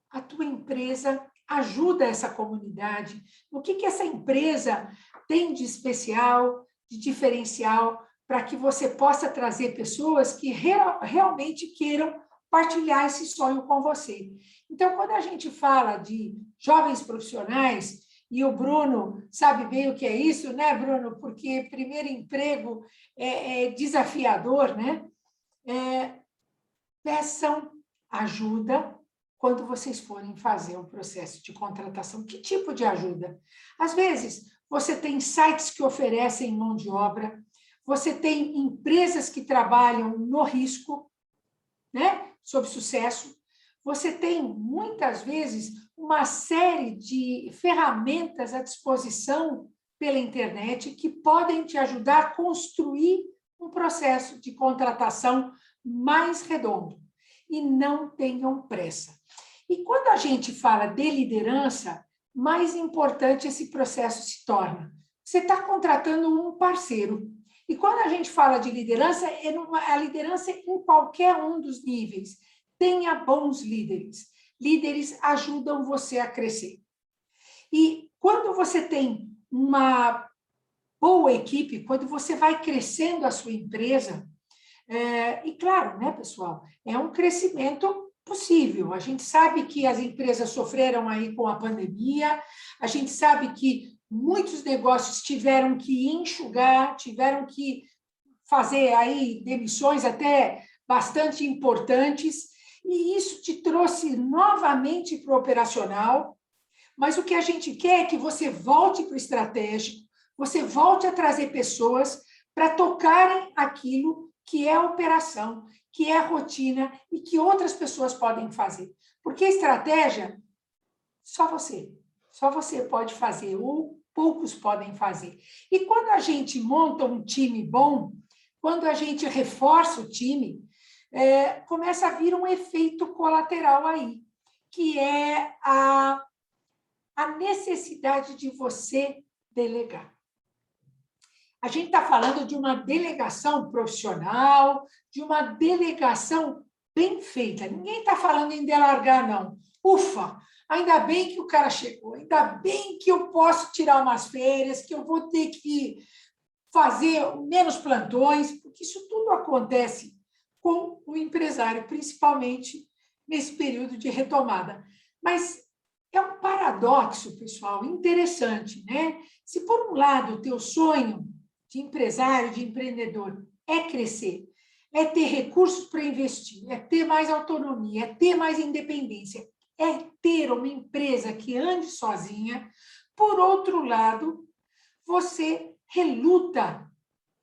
a tua empresa ajuda essa comunidade, no que essa empresa tem de especial, de diferencial, para que você possa trazer pessoas que realmente queiram partilhar esse sonho com você. Então, quando a gente fala de jovens profissionais, e o Bruno sabe bem o que é isso, né, Bruno? Porque primeiro emprego é desafiador, né? Peçam ajuda quando vocês forem fazer o processo de contratação. Que tipo de ajuda? Às vezes, você tem sites que oferecem mão de obra, você tem empresas que trabalham no risco, né? Sob sucesso. Você tem, muitas vezes, uma série de ferramentas à disposição pela internet que podem te ajudar a construir um processo de contratação mais redondo. E não tenham pressa. E quando a gente fala de liderança, mais importante esse processo se torna. Você está contratando um parceiro. E quando a gente fala de liderança, é a liderança em qualquer um dos níveis. Tenha bons líderes. Líderes ajudam você a crescer. E quando você tem uma boa equipe, quando você vai crescendo a sua empresa, e claro, né, pessoal, é um crescimento possível. A gente sabe que as empresas sofreram aí com a pandemia, a gente sabe que muitos negócios tiveram que enxugar, tiveram que fazer aí demissões até bastante importantes, e isso te trouxe novamente para o operacional, mas o que a gente quer é que você volte para o estratégico, você volte a trazer pessoas para tocarem aquilo que é a operação, que é a rotina e que outras pessoas podem fazer. Porque a estratégia, só você pode fazer, ou poucos podem fazer. E quando a gente monta um time bom, quando a gente reforça o time, começa a vir um efeito colateral aí, que é a necessidade de você delegar. A gente está falando de uma delegação profissional, de uma delegação bem feita. Ninguém está falando em delargar, não. Ufa, ainda bem que o cara chegou, ainda bem que eu posso tirar umas férias, que eu vou ter que fazer menos plantões, porque isso tudo acontece com o empresário, principalmente nesse período de retomada. Mas é um paradoxo, pessoal, interessante, né? Se, por um lado, o teu sonho de empresário, de empreendedor, é crescer, é ter recursos para investir, é ter mais autonomia, é ter mais independência, é ter uma empresa que ande sozinha, por outro lado, você reluta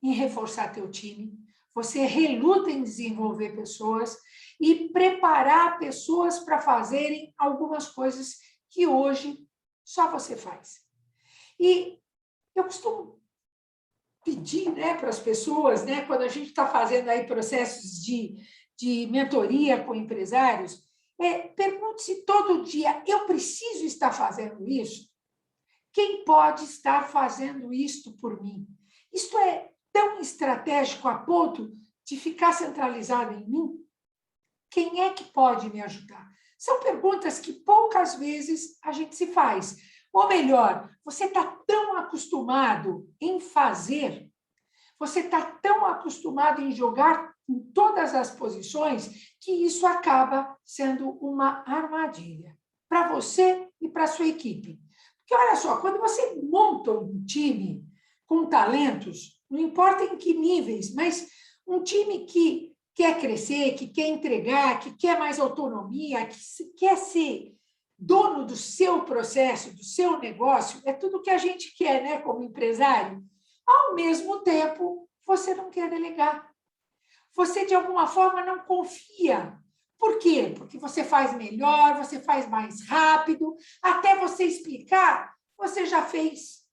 em reforçar teu time, você reluta em desenvolver pessoas e preparar pessoas para fazerem algumas coisas que hoje só você faz. E eu costumo pedir, né, para as pessoas, né, quando a gente está fazendo aí processos de mentoria com empresários, pergunte-se todo dia, eu preciso estar fazendo isso? Quem pode estar fazendo isto por mim? Isto é tão estratégico a ponto de ficar centralizado em mim? Quem é que pode me ajudar? São perguntas que poucas vezes a gente se faz. Ou melhor, você está tão acostumado em fazer, você está tão acostumado em jogar em todas as posições, que isso acaba sendo uma armadilha para você e para a sua equipe. Porque, olha só, quando você monta um time com talentos, não importa em que níveis, mas um time que quer crescer, que quer entregar, que quer mais autonomia, que quer ser dono do seu processo, do seu negócio, é tudo que a gente quer, né, como empresário. Ao mesmo tempo, você não quer delegar. Você, de alguma forma, não confia. Por quê? Porque você faz melhor, você faz mais rápido, até você explicar, você já fez.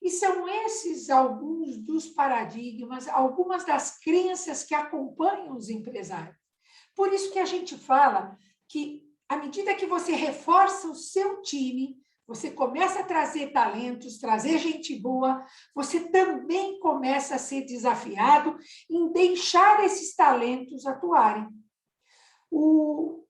E são esses alguns dos paradigmas, algumas das crenças que acompanham os empresários. Por isso que a gente fala que, à medida que você reforça o seu time, você começa a trazer talentos, trazer gente boa, você também começa a ser desafiado em deixar esses talentos atuarem. O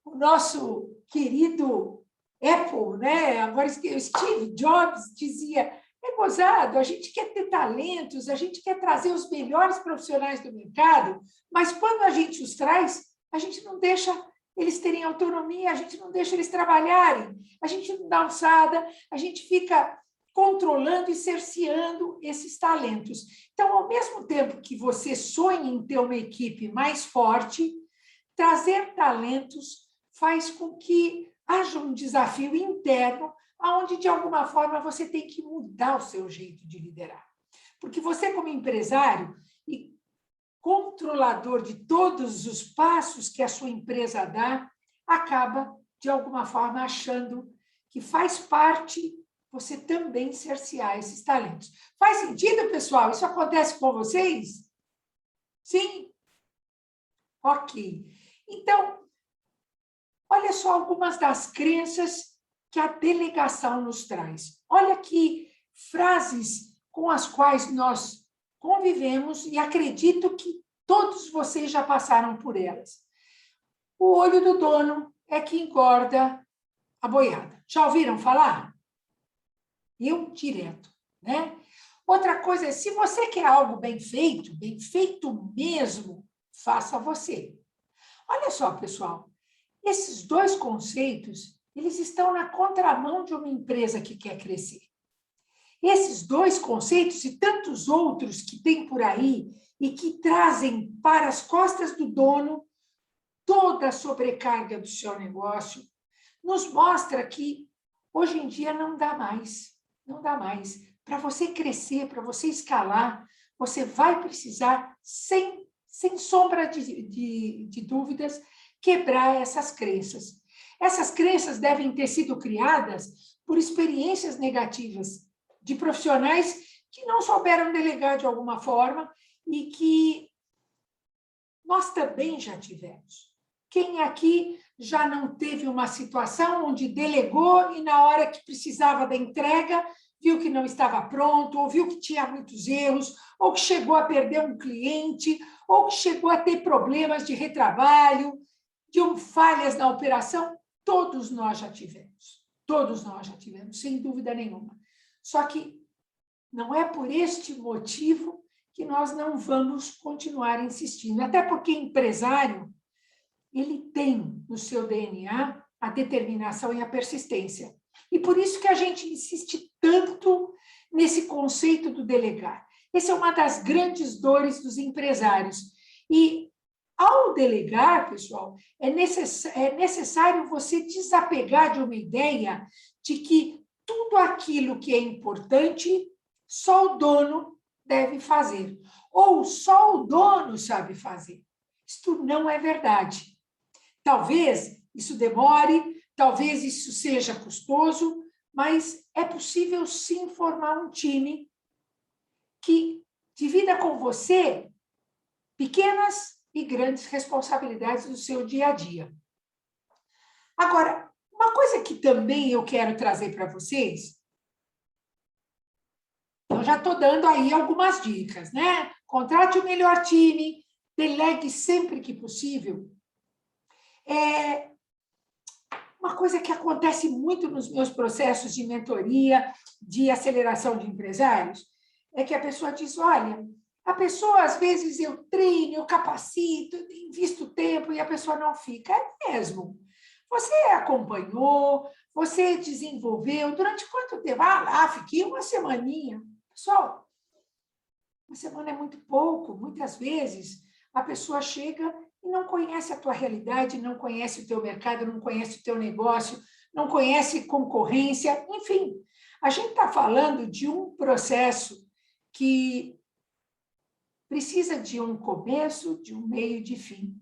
nosso querido Apple, né? Agora Steve Jobs dizia, gozado, a gente quer ter talentos, a gente quer trazer os melhores profissionais do mercado, mas quando a gente os traz, a gente não deixa eles terem autonomia, a gente não deixa eles trabalharem, a gente não dá alçada, a gente fica controlando e cerceando esses talentos. Então, ao mesmo tempo que você sonha em ter uma equipe mais forte, trazer talentos faz com que haja um desafio interno, onde, de alguma forma, você tem que mudar o seu jeito de liderar. Porque você, como empresário e controlador de todos os passos que a sua empresa dá, acaba, de alguma forma, achando que faz parte você também cercear esses talentos. Faz sentido, pessoal? Isso acontece com vocês? Sim? Ok. Então, olha só algumas das crenças que a delegação nos traz. Olha aqui frases com as quais nós convivemos e acredito que todos vocês já passaram por elas. O olho do dono é que engorda a boiada. Já ouviram falar? Eu direto, né? Outra coisa é, se você quer algo bem feito mesmo, faça você. Olha só, pessoal, esses dois conceitos, eles estão na contramão de uma empresa que quer crescer. Esses dois conceitos e tantos outros que tem por aí e que trazem para as costas do dono toda a sobrecarga do seu negócio, nos mostra que hoje em dia não dá mais. Não dá mais. Para você crescer, para você escalar, você vai precisar, sem sombra de dúvidas, quebrar essas crenças. Essas crenças devem ter sido criadas por experiências negativas de profissionais que não souberam delegar de alguma forma e que nós também já tivemos. Quem aqui já não teve uma situação onde delegou e na hora que precisava da entrega, viu que não estava pronto, ou viu que tinha muitos erros, ou que chegou a perder um cliente, ou que chegou a ter problemas de retrabalho, de falhas na operação? Todos nós já tivemos. Todos nós já tivemos, sem dúvida nenhuma. Só que não é por este motivo que nós não vamos continuar insistindo. Até porque empresário, ele tem no seu DNA a determinação e a persistência. E por isso que a gente insiste tanto nesse conceito do delegar. Essa é uma das grandes dores dos empresários. E, ao delegar, pessoal, é necessário você desapegar de uma ideia de que tudo aquilo que é importante, só o dono deve fazer. Ou só o dono sabe fazer. Isto não é verdade. Talvez isso demore, talvez isso seja custoso, mas é possível sim formar um time que divida com você pequenas e grandes responsabilidades do seu dia a dia. Agora, uma coisa que também eu quero trazer para vocês, eu já estou dando aí algumas dicas, né? Contrate o melhor time, delegue sempre que possível. Uma coisa que acontece muito nos meus processos de mentoria, de aceleração de empresários, é que a pessoa diz, olha, a pessoa, às vezes, eu treino, eu capacito, invisto tempo e a pessoa não fica. É mesmo. Você acompanhou, você desenvolveu, durante quanto tempo? Ah, lá, fiquei uma semaninha. Pessoal, uma semana é muito pouco. Muitas vezes, a pessoa chega e não conhece a tua realidade, não conhece o teu mercado, não conhece o teu negócio, não conhece concorrência, enfim. A gente está falando de um processo que precisa de um começo, de um meio e de fim.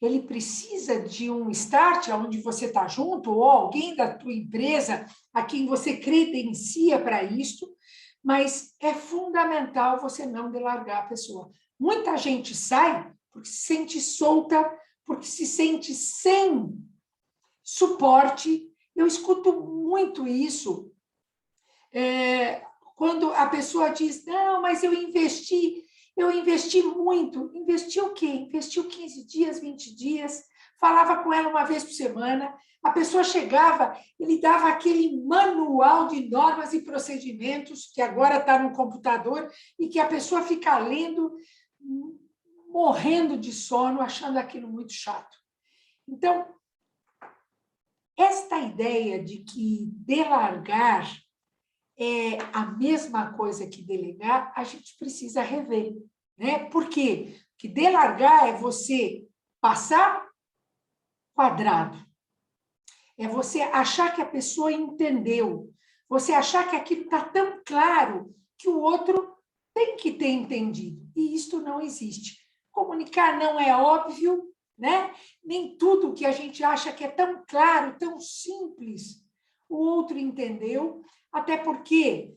Ele precisa de um start, onde você está junto, ou alguém da tua empresa a quem você credencia para isto, mas é fundamental você não delargar a pessoa. Muita gente sai porque se sente solta, porque se sente sem suporte. Eu escuto muito isso. Quando a pessoa diz, não, mas eu investi muito. Investiu o quê? Investiu 15 dias, 20 dias, falava com ela uma vez por semana, a pessoa chegava, ele dava aquele manual de normas e procedimentos, que agora está no computador, e que a pessoa fica lendo, morrendo de sono, achando aquilo muito chato. Então, esta ideia de que delargar é a mesma coisa que delegar, a gente precisa rever, né? Por quê? Porque delargar é você passar quadrado, é você achar que a pessoa entendeu, você achar que aquilo está tão claro que o outro tem que ter entendido. E isto não existe. Comunicar não é óbvio, né? Nem tudo que a gente acha que é tão claro, tão simples, o outro entendeu, até porque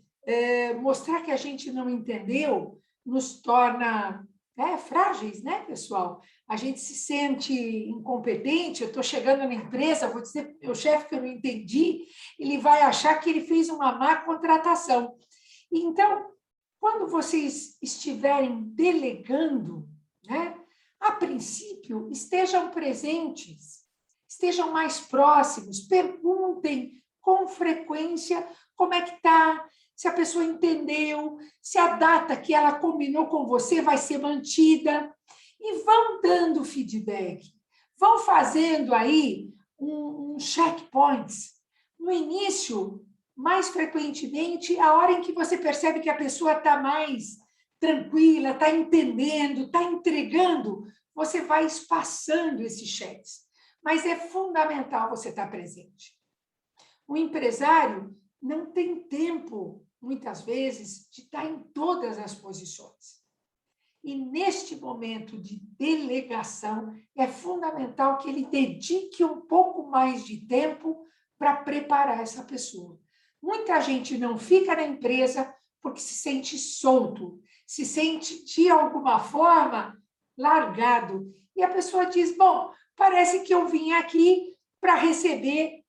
mostrar que a gente não entendeu nos torna frágeis, né, pessoal? A gente se sente incompetente, eu estou chegando na empresa, vou dizer para o meu chefe que eu não entendi, ele vai achar que ele fez uma má contratação. Então, quando vocês estiverem delegando, né, a princípio, estejam presentes, estejam mais próximos, perguntem com frequência como é que está, se a pessoa entendeu, se a data que ela combinou com você vai ser mantida, e vão dando feedback, vão fazendo aí um checkpoints. No início, mais frequentemente, a hora em que você percebe que a pessoa está mais tranquila, está entendendo, está entregando, você vai espaçando esses checks. Mas é fundamental você estar presente. O empresário não tem tempo, muitas vezes, de estar em todas as posições. E neste momento de delegação, é fundamental que ele dedique um pouco mais de tempo para preparar essa pessoa. Muita gente não fica na empresa porque se sente solto, se sente, de alguma forma, largado. E a pessoa diz, bom, parece que eu vim aqui para receber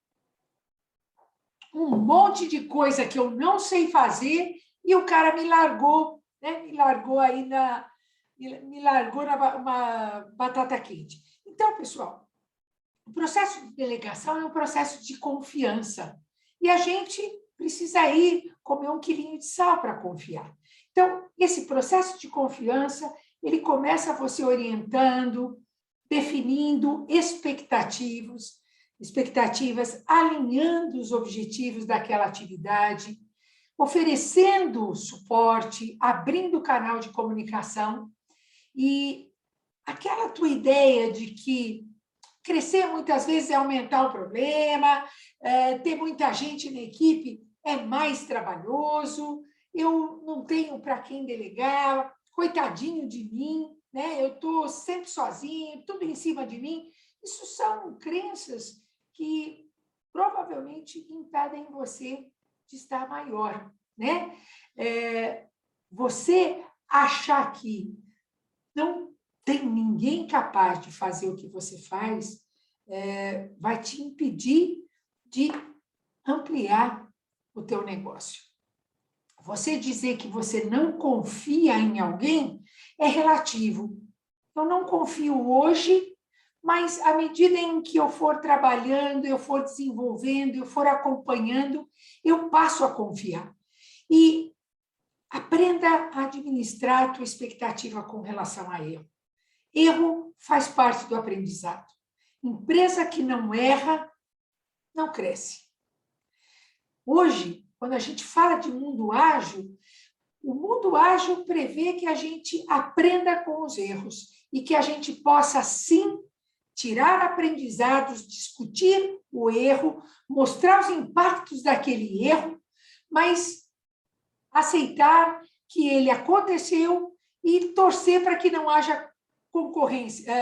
um monte de coisa que eu não sei fazer e o cara me largou, né? Me largou uma batata quente. Então, pessoal, o processo de delegação é um processo de confiança. E a gente precisa ir comer 1 quilinho de sal para confiar. Então, esse processo de confiança, ele começa você orientando, definindo expectativas, alinhando os objetivos daquela atividade, oferecendo suporte, abrindo canal de comunicação. E aquela tua ideia de que crescer muitas vezes é aumentar o problema, ter muita gente na equipe é mais trabalhoso, eu não tenho para quem delegar, coitadinho de mim, né? Eu estou sempre sozinho, tudo em cima de mim. Isso são crenças que provavelmente impedem você de estar maior, né? Você achar que não tem ninguém capaz de fazer o que você faz, vai te impedir de ampliar o teu negócio. Você dizer que você não confia em alguém é relativo. Eu não confio hoje, mas à medida em que eu for trabalhando, eu for desenvolvendo, eu for acompanhando, eu passo a confiar. E aprenda a administrar a tua expectativa com relação a erro. Erro faz parte do aprendizado. Empresa que não erra, não cresce. Hoje, quando a gente fala de mundo ágil, o mundo ágil prevê que a gente aprenda com os erros e que a gente possa, sim, tirar aprendizados, discutir o erro, mostrar os impactos daquele erro, mas aceitar que ele aconteceu e torcer para que não haja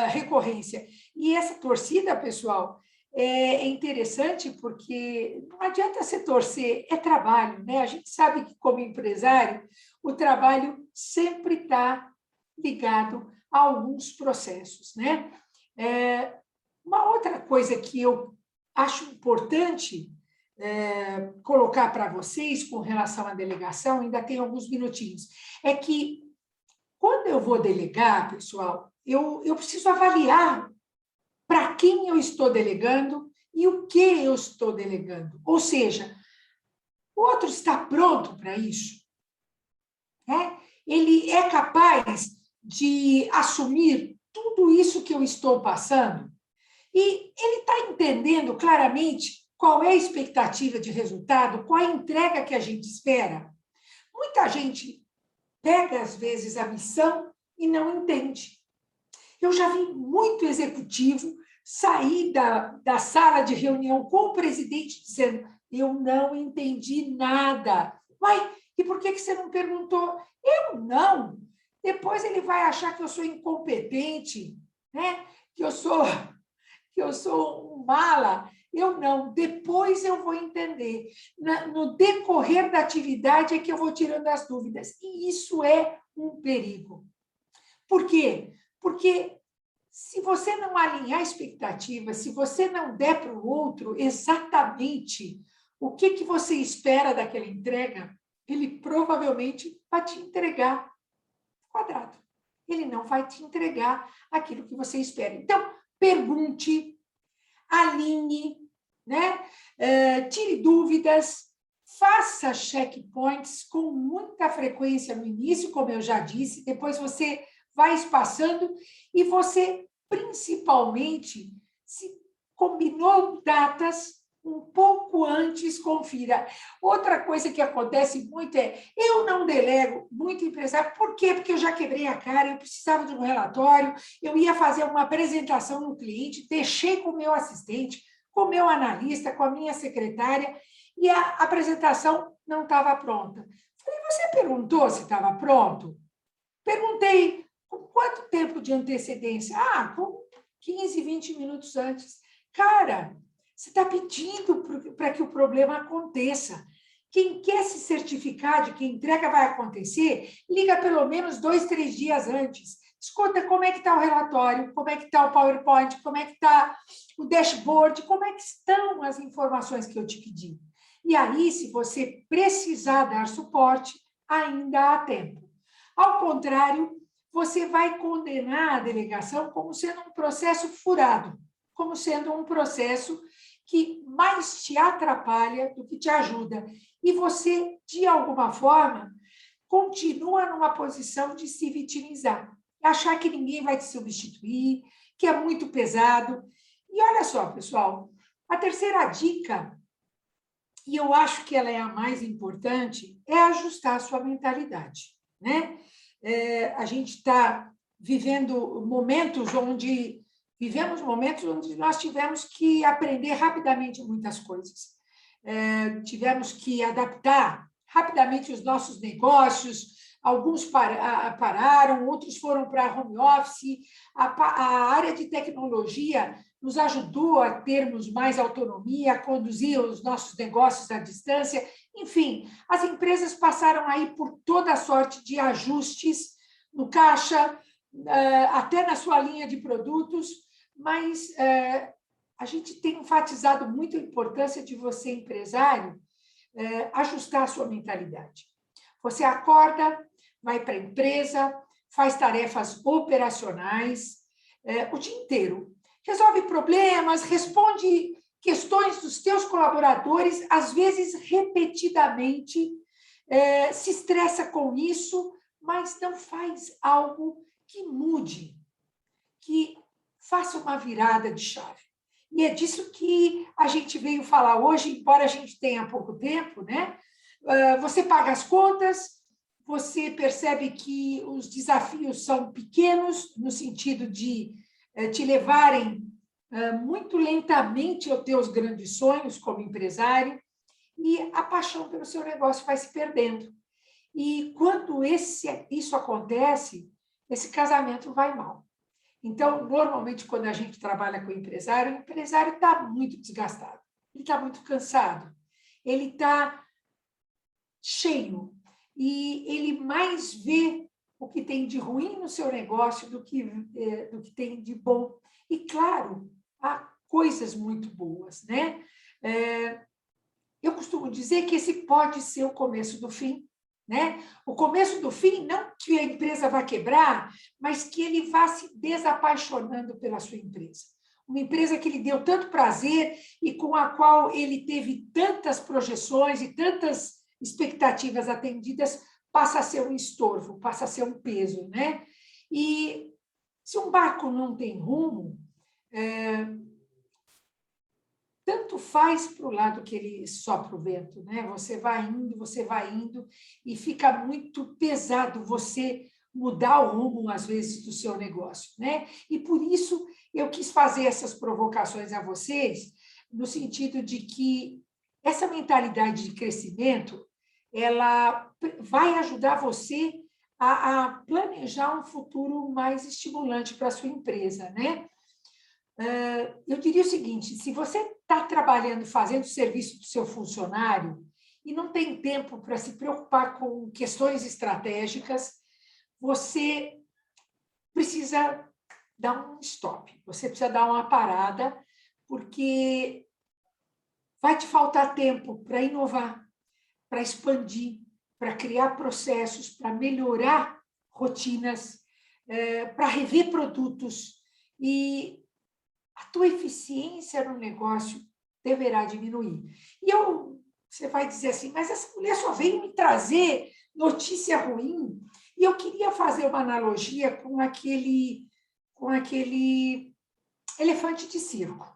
recorrência. E essa torcida, pessoal, é interessante porque não adianta você torcer, é trabalho, né? A gente sabe que, como empresário, o trabalho sempre está ligado a alguns processos, né? Uma outra coisa que eu acho importante colocar para vocês com relação à delegação, ainda tem alguns minutinhos, é que quando eu vou delegar, pessoal, eu preciso avaliar para quem eu estou delegando e o que eu estou delegando. Ou seja, o outro está pronto para isso? Ele é capaz de assumir tudo isso que eu estou passando? E ele está entendendo claramente qual é a expectativa de resultado, qual é a entrega que a gente espera. Muita gente pega, às vezes, a missão e não entende. Eu já vi muito executivo sair da sala de reunião com o presidente dizendo: eu não entendi nada. Uai, e por que você não perguntou? Eu não. Depois ele vai achar que eu sou incompetente, né? que eu sou um mala. Eu não. Depois eu vou entender. No decorrer da atividade é que eu vou tirando as dúvidas. E isso é um perigo. Por quê? Porque se você não alinhar a expectativa, se você não der para o outro exatamente o que você espera daquela entrega, ele provavelmente vai te entregar quadrado. Ele não vai te entregar aquilo que você espera. Então, pergunte, alinhe, né? Tire dúvidas, faça checkpoints com muita frequência no início, como eu já disse, depois você vai espaçando e você, principalmente, se combinou datas, um pouco antes, confira. Outra coisa que acontece muito é, eu não delego muito empresário. Por quê? Porque eu já quebrei a cara, eu precisava de um relatório, eu ia fazer uma apresentação no cliente, deixei com o meu assistente, com o meu analista, com a minha secretária, e a apresentação não estava pronta. Falei, você perguntou se estava pronto? Perguntei, com quanto tempo de antecedência? Com 15, 20 minutos antes. Cara, você está pedindo para que o problema aconteça. Quem quer se certificar de que a entrega vai acontecer, liga pelo menos 2, 3 dias antes. Escuta como é que está o relatório, como é que está o PowerPoint, como é que está o dashboard, como é que estão as informações que eu te pedi. E aí, se você precisar dar suporte, ainda há tempo. Ao contrário, você vai condenar a delegação como sendo um processo furado, como sendo um processo que mais te atrapalha do que te ajuda. E você, de alguma forma, continua numa posição de se vitimizar, achar que ninguém vai te substituir, que é muito pesado. E olha só, pessoal, a terceira dica, e eu acho que ela é a mais importante, é ajustar a sua mentalidade, né? A gente está vivendo momentos onde nós tivemos que aprender rapidamente muitas coisas. Tivemos que adaptar rapidamente os nossos negócios, alguns pararam, outros foram para home office. A área de tecnologia nos ajudou a termos mais autonomia, a conduzir os nossos negócios à distância. Enfim, as empresas passaram aí por toda a sorte de ajustes no caixa, até na sua linha de produtos, mas a gente tem enfatizado muito a importância de você, empresário, ajustar a sua mentalidade. Você acorda, vai para a empresa, faz tarefas operacionais o dia inteiro, resolve problemas, responde questões dos teus colaboradores, às vezes repetidamente, se estressa com isso, mas não faz algo que mude, que faça uma virada de chave. E é disso que a gente veio falar hoje, embora a gente tenha pouco tempo, né? Você paga as contas, você percebe que os desafios são pequenos, no sentido de te levarem muito lentamente aos teus grandes sonhos como empresário, e a paixão pelo seu negócio vai se perdendo. E quando isso acontece, esse casamento vai mal. Então, normalmente, quando a gente trabalha com o empresário está muito desgastado, ele está muito cansado, ele está cheio, e ele mais vê o que tem de ruim no seu negócio do que tem de bom. E, claro, há coisas muito boas, né? Eu costumo dizer que esse pode ser o começo do fim, né? O começo do fim, não que a empresa vá quebrar, mas que ele vá se desapaixonando pela sua empresa. Uma empresa que lhe deu tanto prazer e com a qual ele teve tantas projeções e tantas expectativas atendidas, passa a ser um estorvo, passa a ser um peso, né? E se um barco não tem rumo, faz para o lado que ele sopra o vento, né? Você vai indo, e fica muito pesado você mudar o rumo, às vezes, do seu negócio, né? E por isso eu quis fazer essas provocações a vocês, no sentido de que essa mentalidade de crescimento, ela vai ajudar você a planejar um futuro mais estimulante para a sua empresa, né? Eu diria o seguinte, se você está trabalhando, fazendo o serviço do seu funcionário e não tem tempo para se preocupar com questões estratégicas, você precisa dar um stop, você precisa dar uma parada, porque vai te faltar tempo para inovar, para expandir, para criar processos, para melhorar rotinas, para rever produtos, e a tua eficiência no negócio deverá diminuir. E você vai dizer assim, mas essa mulher só veio me trazer notícia ruim. E eu queria fazer uma analogia com aquele elefante de circo.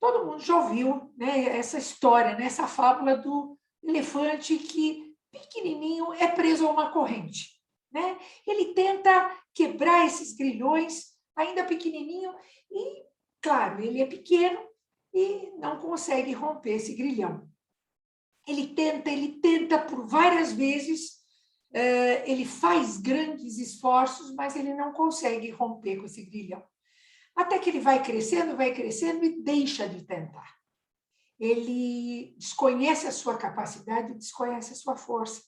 Todo mundo já ouviu, né, essa história, né, essa fábula do elefante que, pequenininho, é preso a uma corrente, né? Ele tenta quebrar esses grilhões, ainda pequenininho, e, claro, ele é pequeno e não consegue romper esse grilhão. Ele tenta por várias vezes, ele faz grandes esforços, mas ele não consegue romper com esse grilhão. Até que ele vai crescendo e deixa de tentar. Ele desconhece a sua capacidade, desconhece a sua força.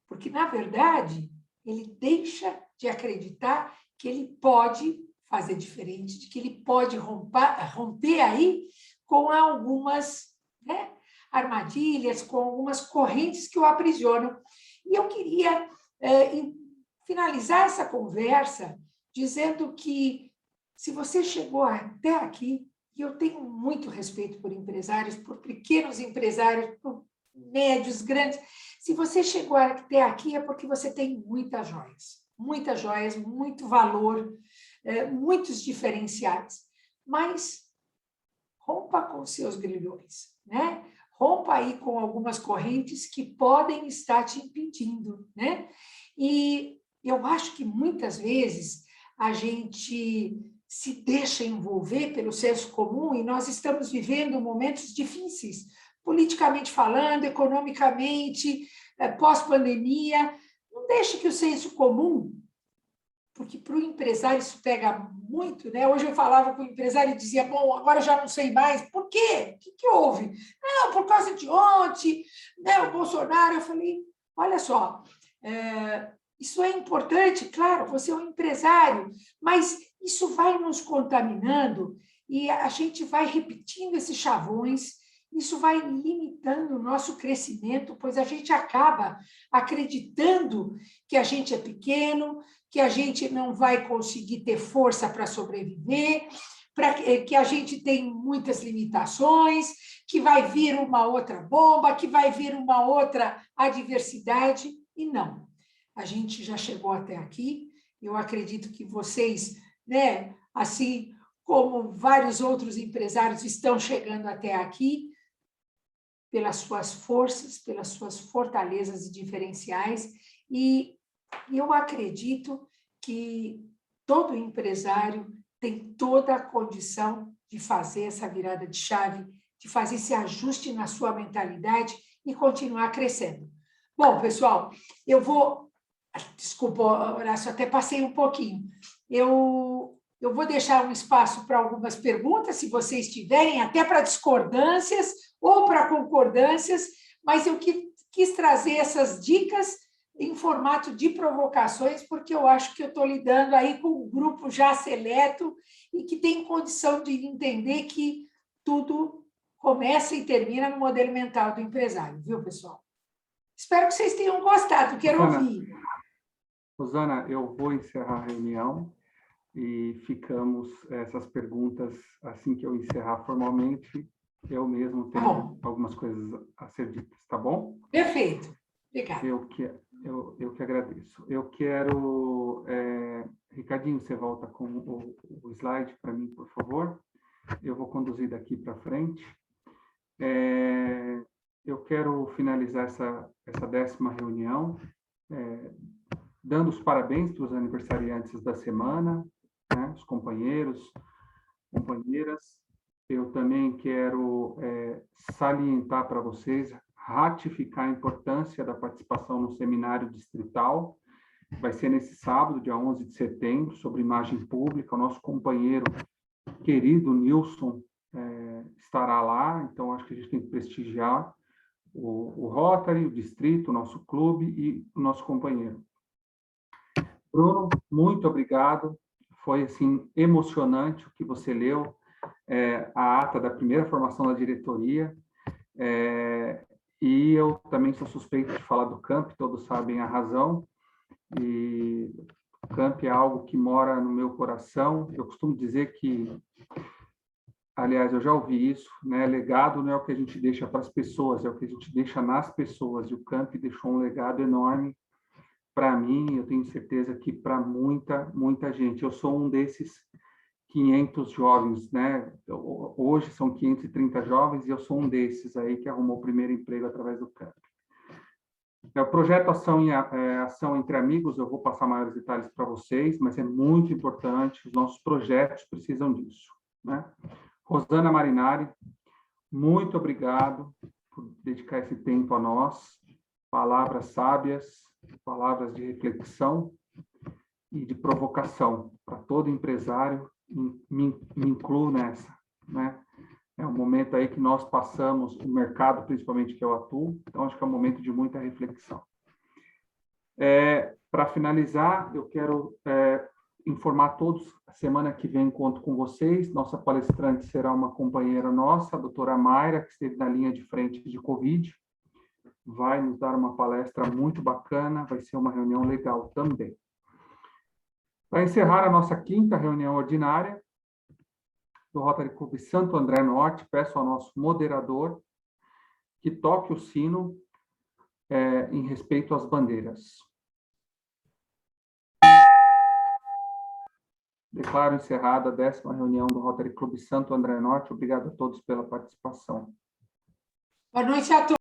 Porque, na verdade, ele deixa de acreditar que ele pode fazer diferente, de que ele pode romper aí com algumas, né, armadilhas, com algumas correntes que o aprisionam. E eu queria finalizar essa conversa dizendo que, se você chegou até aqui, e eu tenho muito respeito por empresários, por pequenos empresários, por médios, grandes, se você chegou até aqui é porque você tem muitas joias, muito valor, muitos diferenciais. Mas rompa com seus grilhões, né? Rompa aí com algumas correntes que podem estar te impedindo, né? E eu acho que muitas vezes a gente se deixa envolver pelo senso comum, e nós estamos vivendo momentos difíceis, politicamente falando, economicamente, pós-pandemia. Não deixe que o senso comum, porque para o empresário isso pega muito, né? Hoje eu falava com o empresário e dizia, bom, agora já não sei mais. Por quê? O que houve? Não, por causa de ontem, né, o Bolsonaro. Eu falei, olha só, isso é importante, claro, você é um empresário, mas isso vai nos contaminando e a gente vai repetindo esses chavões, isso vai limitando o nosso crescimento, pois a gente acaba acreditando que a gente é pequeno, que a gente não vai conseguir ter força para sobreviver, que a gente tem muitas limitações, que vai vir uma outra bomba, que vai vir uma outra adversidade, e não. A gente já chegou até aqui, eu acredito que vocês, né, assim como vários outros empresários estão chegando até aqui, pelas suas forças, pelas suas fortalezas e diferenciais, e eu acredito que todo empresário tem toda a condição de fazer essa virada de chave, de fazer esse ajuste na sua mentalidade e continuar crescendo. Bom, pessoal, eu vou... Desculpa, Horácio, até passei um pouquinho. Eu vou deixar um espaço para algumas perguntas, se vocês tiverem, até para discordâncias ou para concordâncias, mas eu quis trazer essas dicas em formato de provocações, porque eu acho que eu estou lidando aí com um grupo já seleto e que tem condição de entender que tudo começa e termina no modelo mental do empresário, viu, pessoal? Espero que vocês tenham gostado, quero ouvir. Rosana, eu vou encerrar a reunião e ficamos essas perguntas assim que eu encerrar formalmente. Eu mesmo tenho algumas coisas a ser ditas, tá bom? Perfeito. Obrigada. Eu que agradeço. Eu quero... Ricardinho, você volta com o slide para mim, por favor. eu vou conduzir daqui para frente. Eu quero finalizar essa 10ª reunião, dando os parabéns para os aniversariantes da semana, né, os companheiros, companheiras. Eu também quero salientar para vocês, ratificar a importância da participação no seminário distrital. Vai ser nesse sábado, dia 11 de setembro, sobre imagem pública. O nosso companheiro querido Nilson estará lá, então acho que a gente tem que prestigiar o Rotary, o distrito, o nosso clube e o nosso companheiro. Bruno, muito obrigado. Foi assim emocionante o que você leu, a ata da primeira formação da diretoria. E eu também sou suspeito de falar do CAMP, todos sabem a razão. E o CAMP é algo que mora no meu coração. Eu costumo dizer que, aliás, eu já ouvi isso, né? Legado não é o que a gente deixa para as pessoas, é o que a gente deixa nas pessoas. E o CAMP deixou um legado enorme para mim, eu tenho certeza que para muita gente. Eu sou um desses 500 jovens, né? Hoje são 530 jovens e eu sou um desses aí que arrumou o primeiro emprego através do CAMP. O projeto Ação entre Amigos, eu vou passar maiores detalhes para vocês, mas é muito importante, os nossos projetos precisam disso, né? Rosana Marinari, muito obrigado por dedicar esse tempo a nós, palavras sábias, palavras de reflexão e de provocação para todo empresário, me incluo nessa, né? É um momento aí que nós passamos, o mercado principalmente que eu atuo, então acho que é um momento de muita reflexão. Para finalizar, eu quero informar a todos, a semana que vem conto com vocês, nossa palestrante será uma companheira nossa, a doutora Mayra, que esteve na linha de frente de Covid, vai nos dar uma palestra muito bacana, vai ser uma reunião legal também. Para encerrar a nossa 5ª reunião ordinária do Rotary Clube Santo André Norte, peço ao nosso moderador que toque o sino em respeito às bandeiras. Declaro encerrada a 10ª reunião do Rotary Clube Santo André Norte. Obrigado a todos pela participação. Boa noite a todos.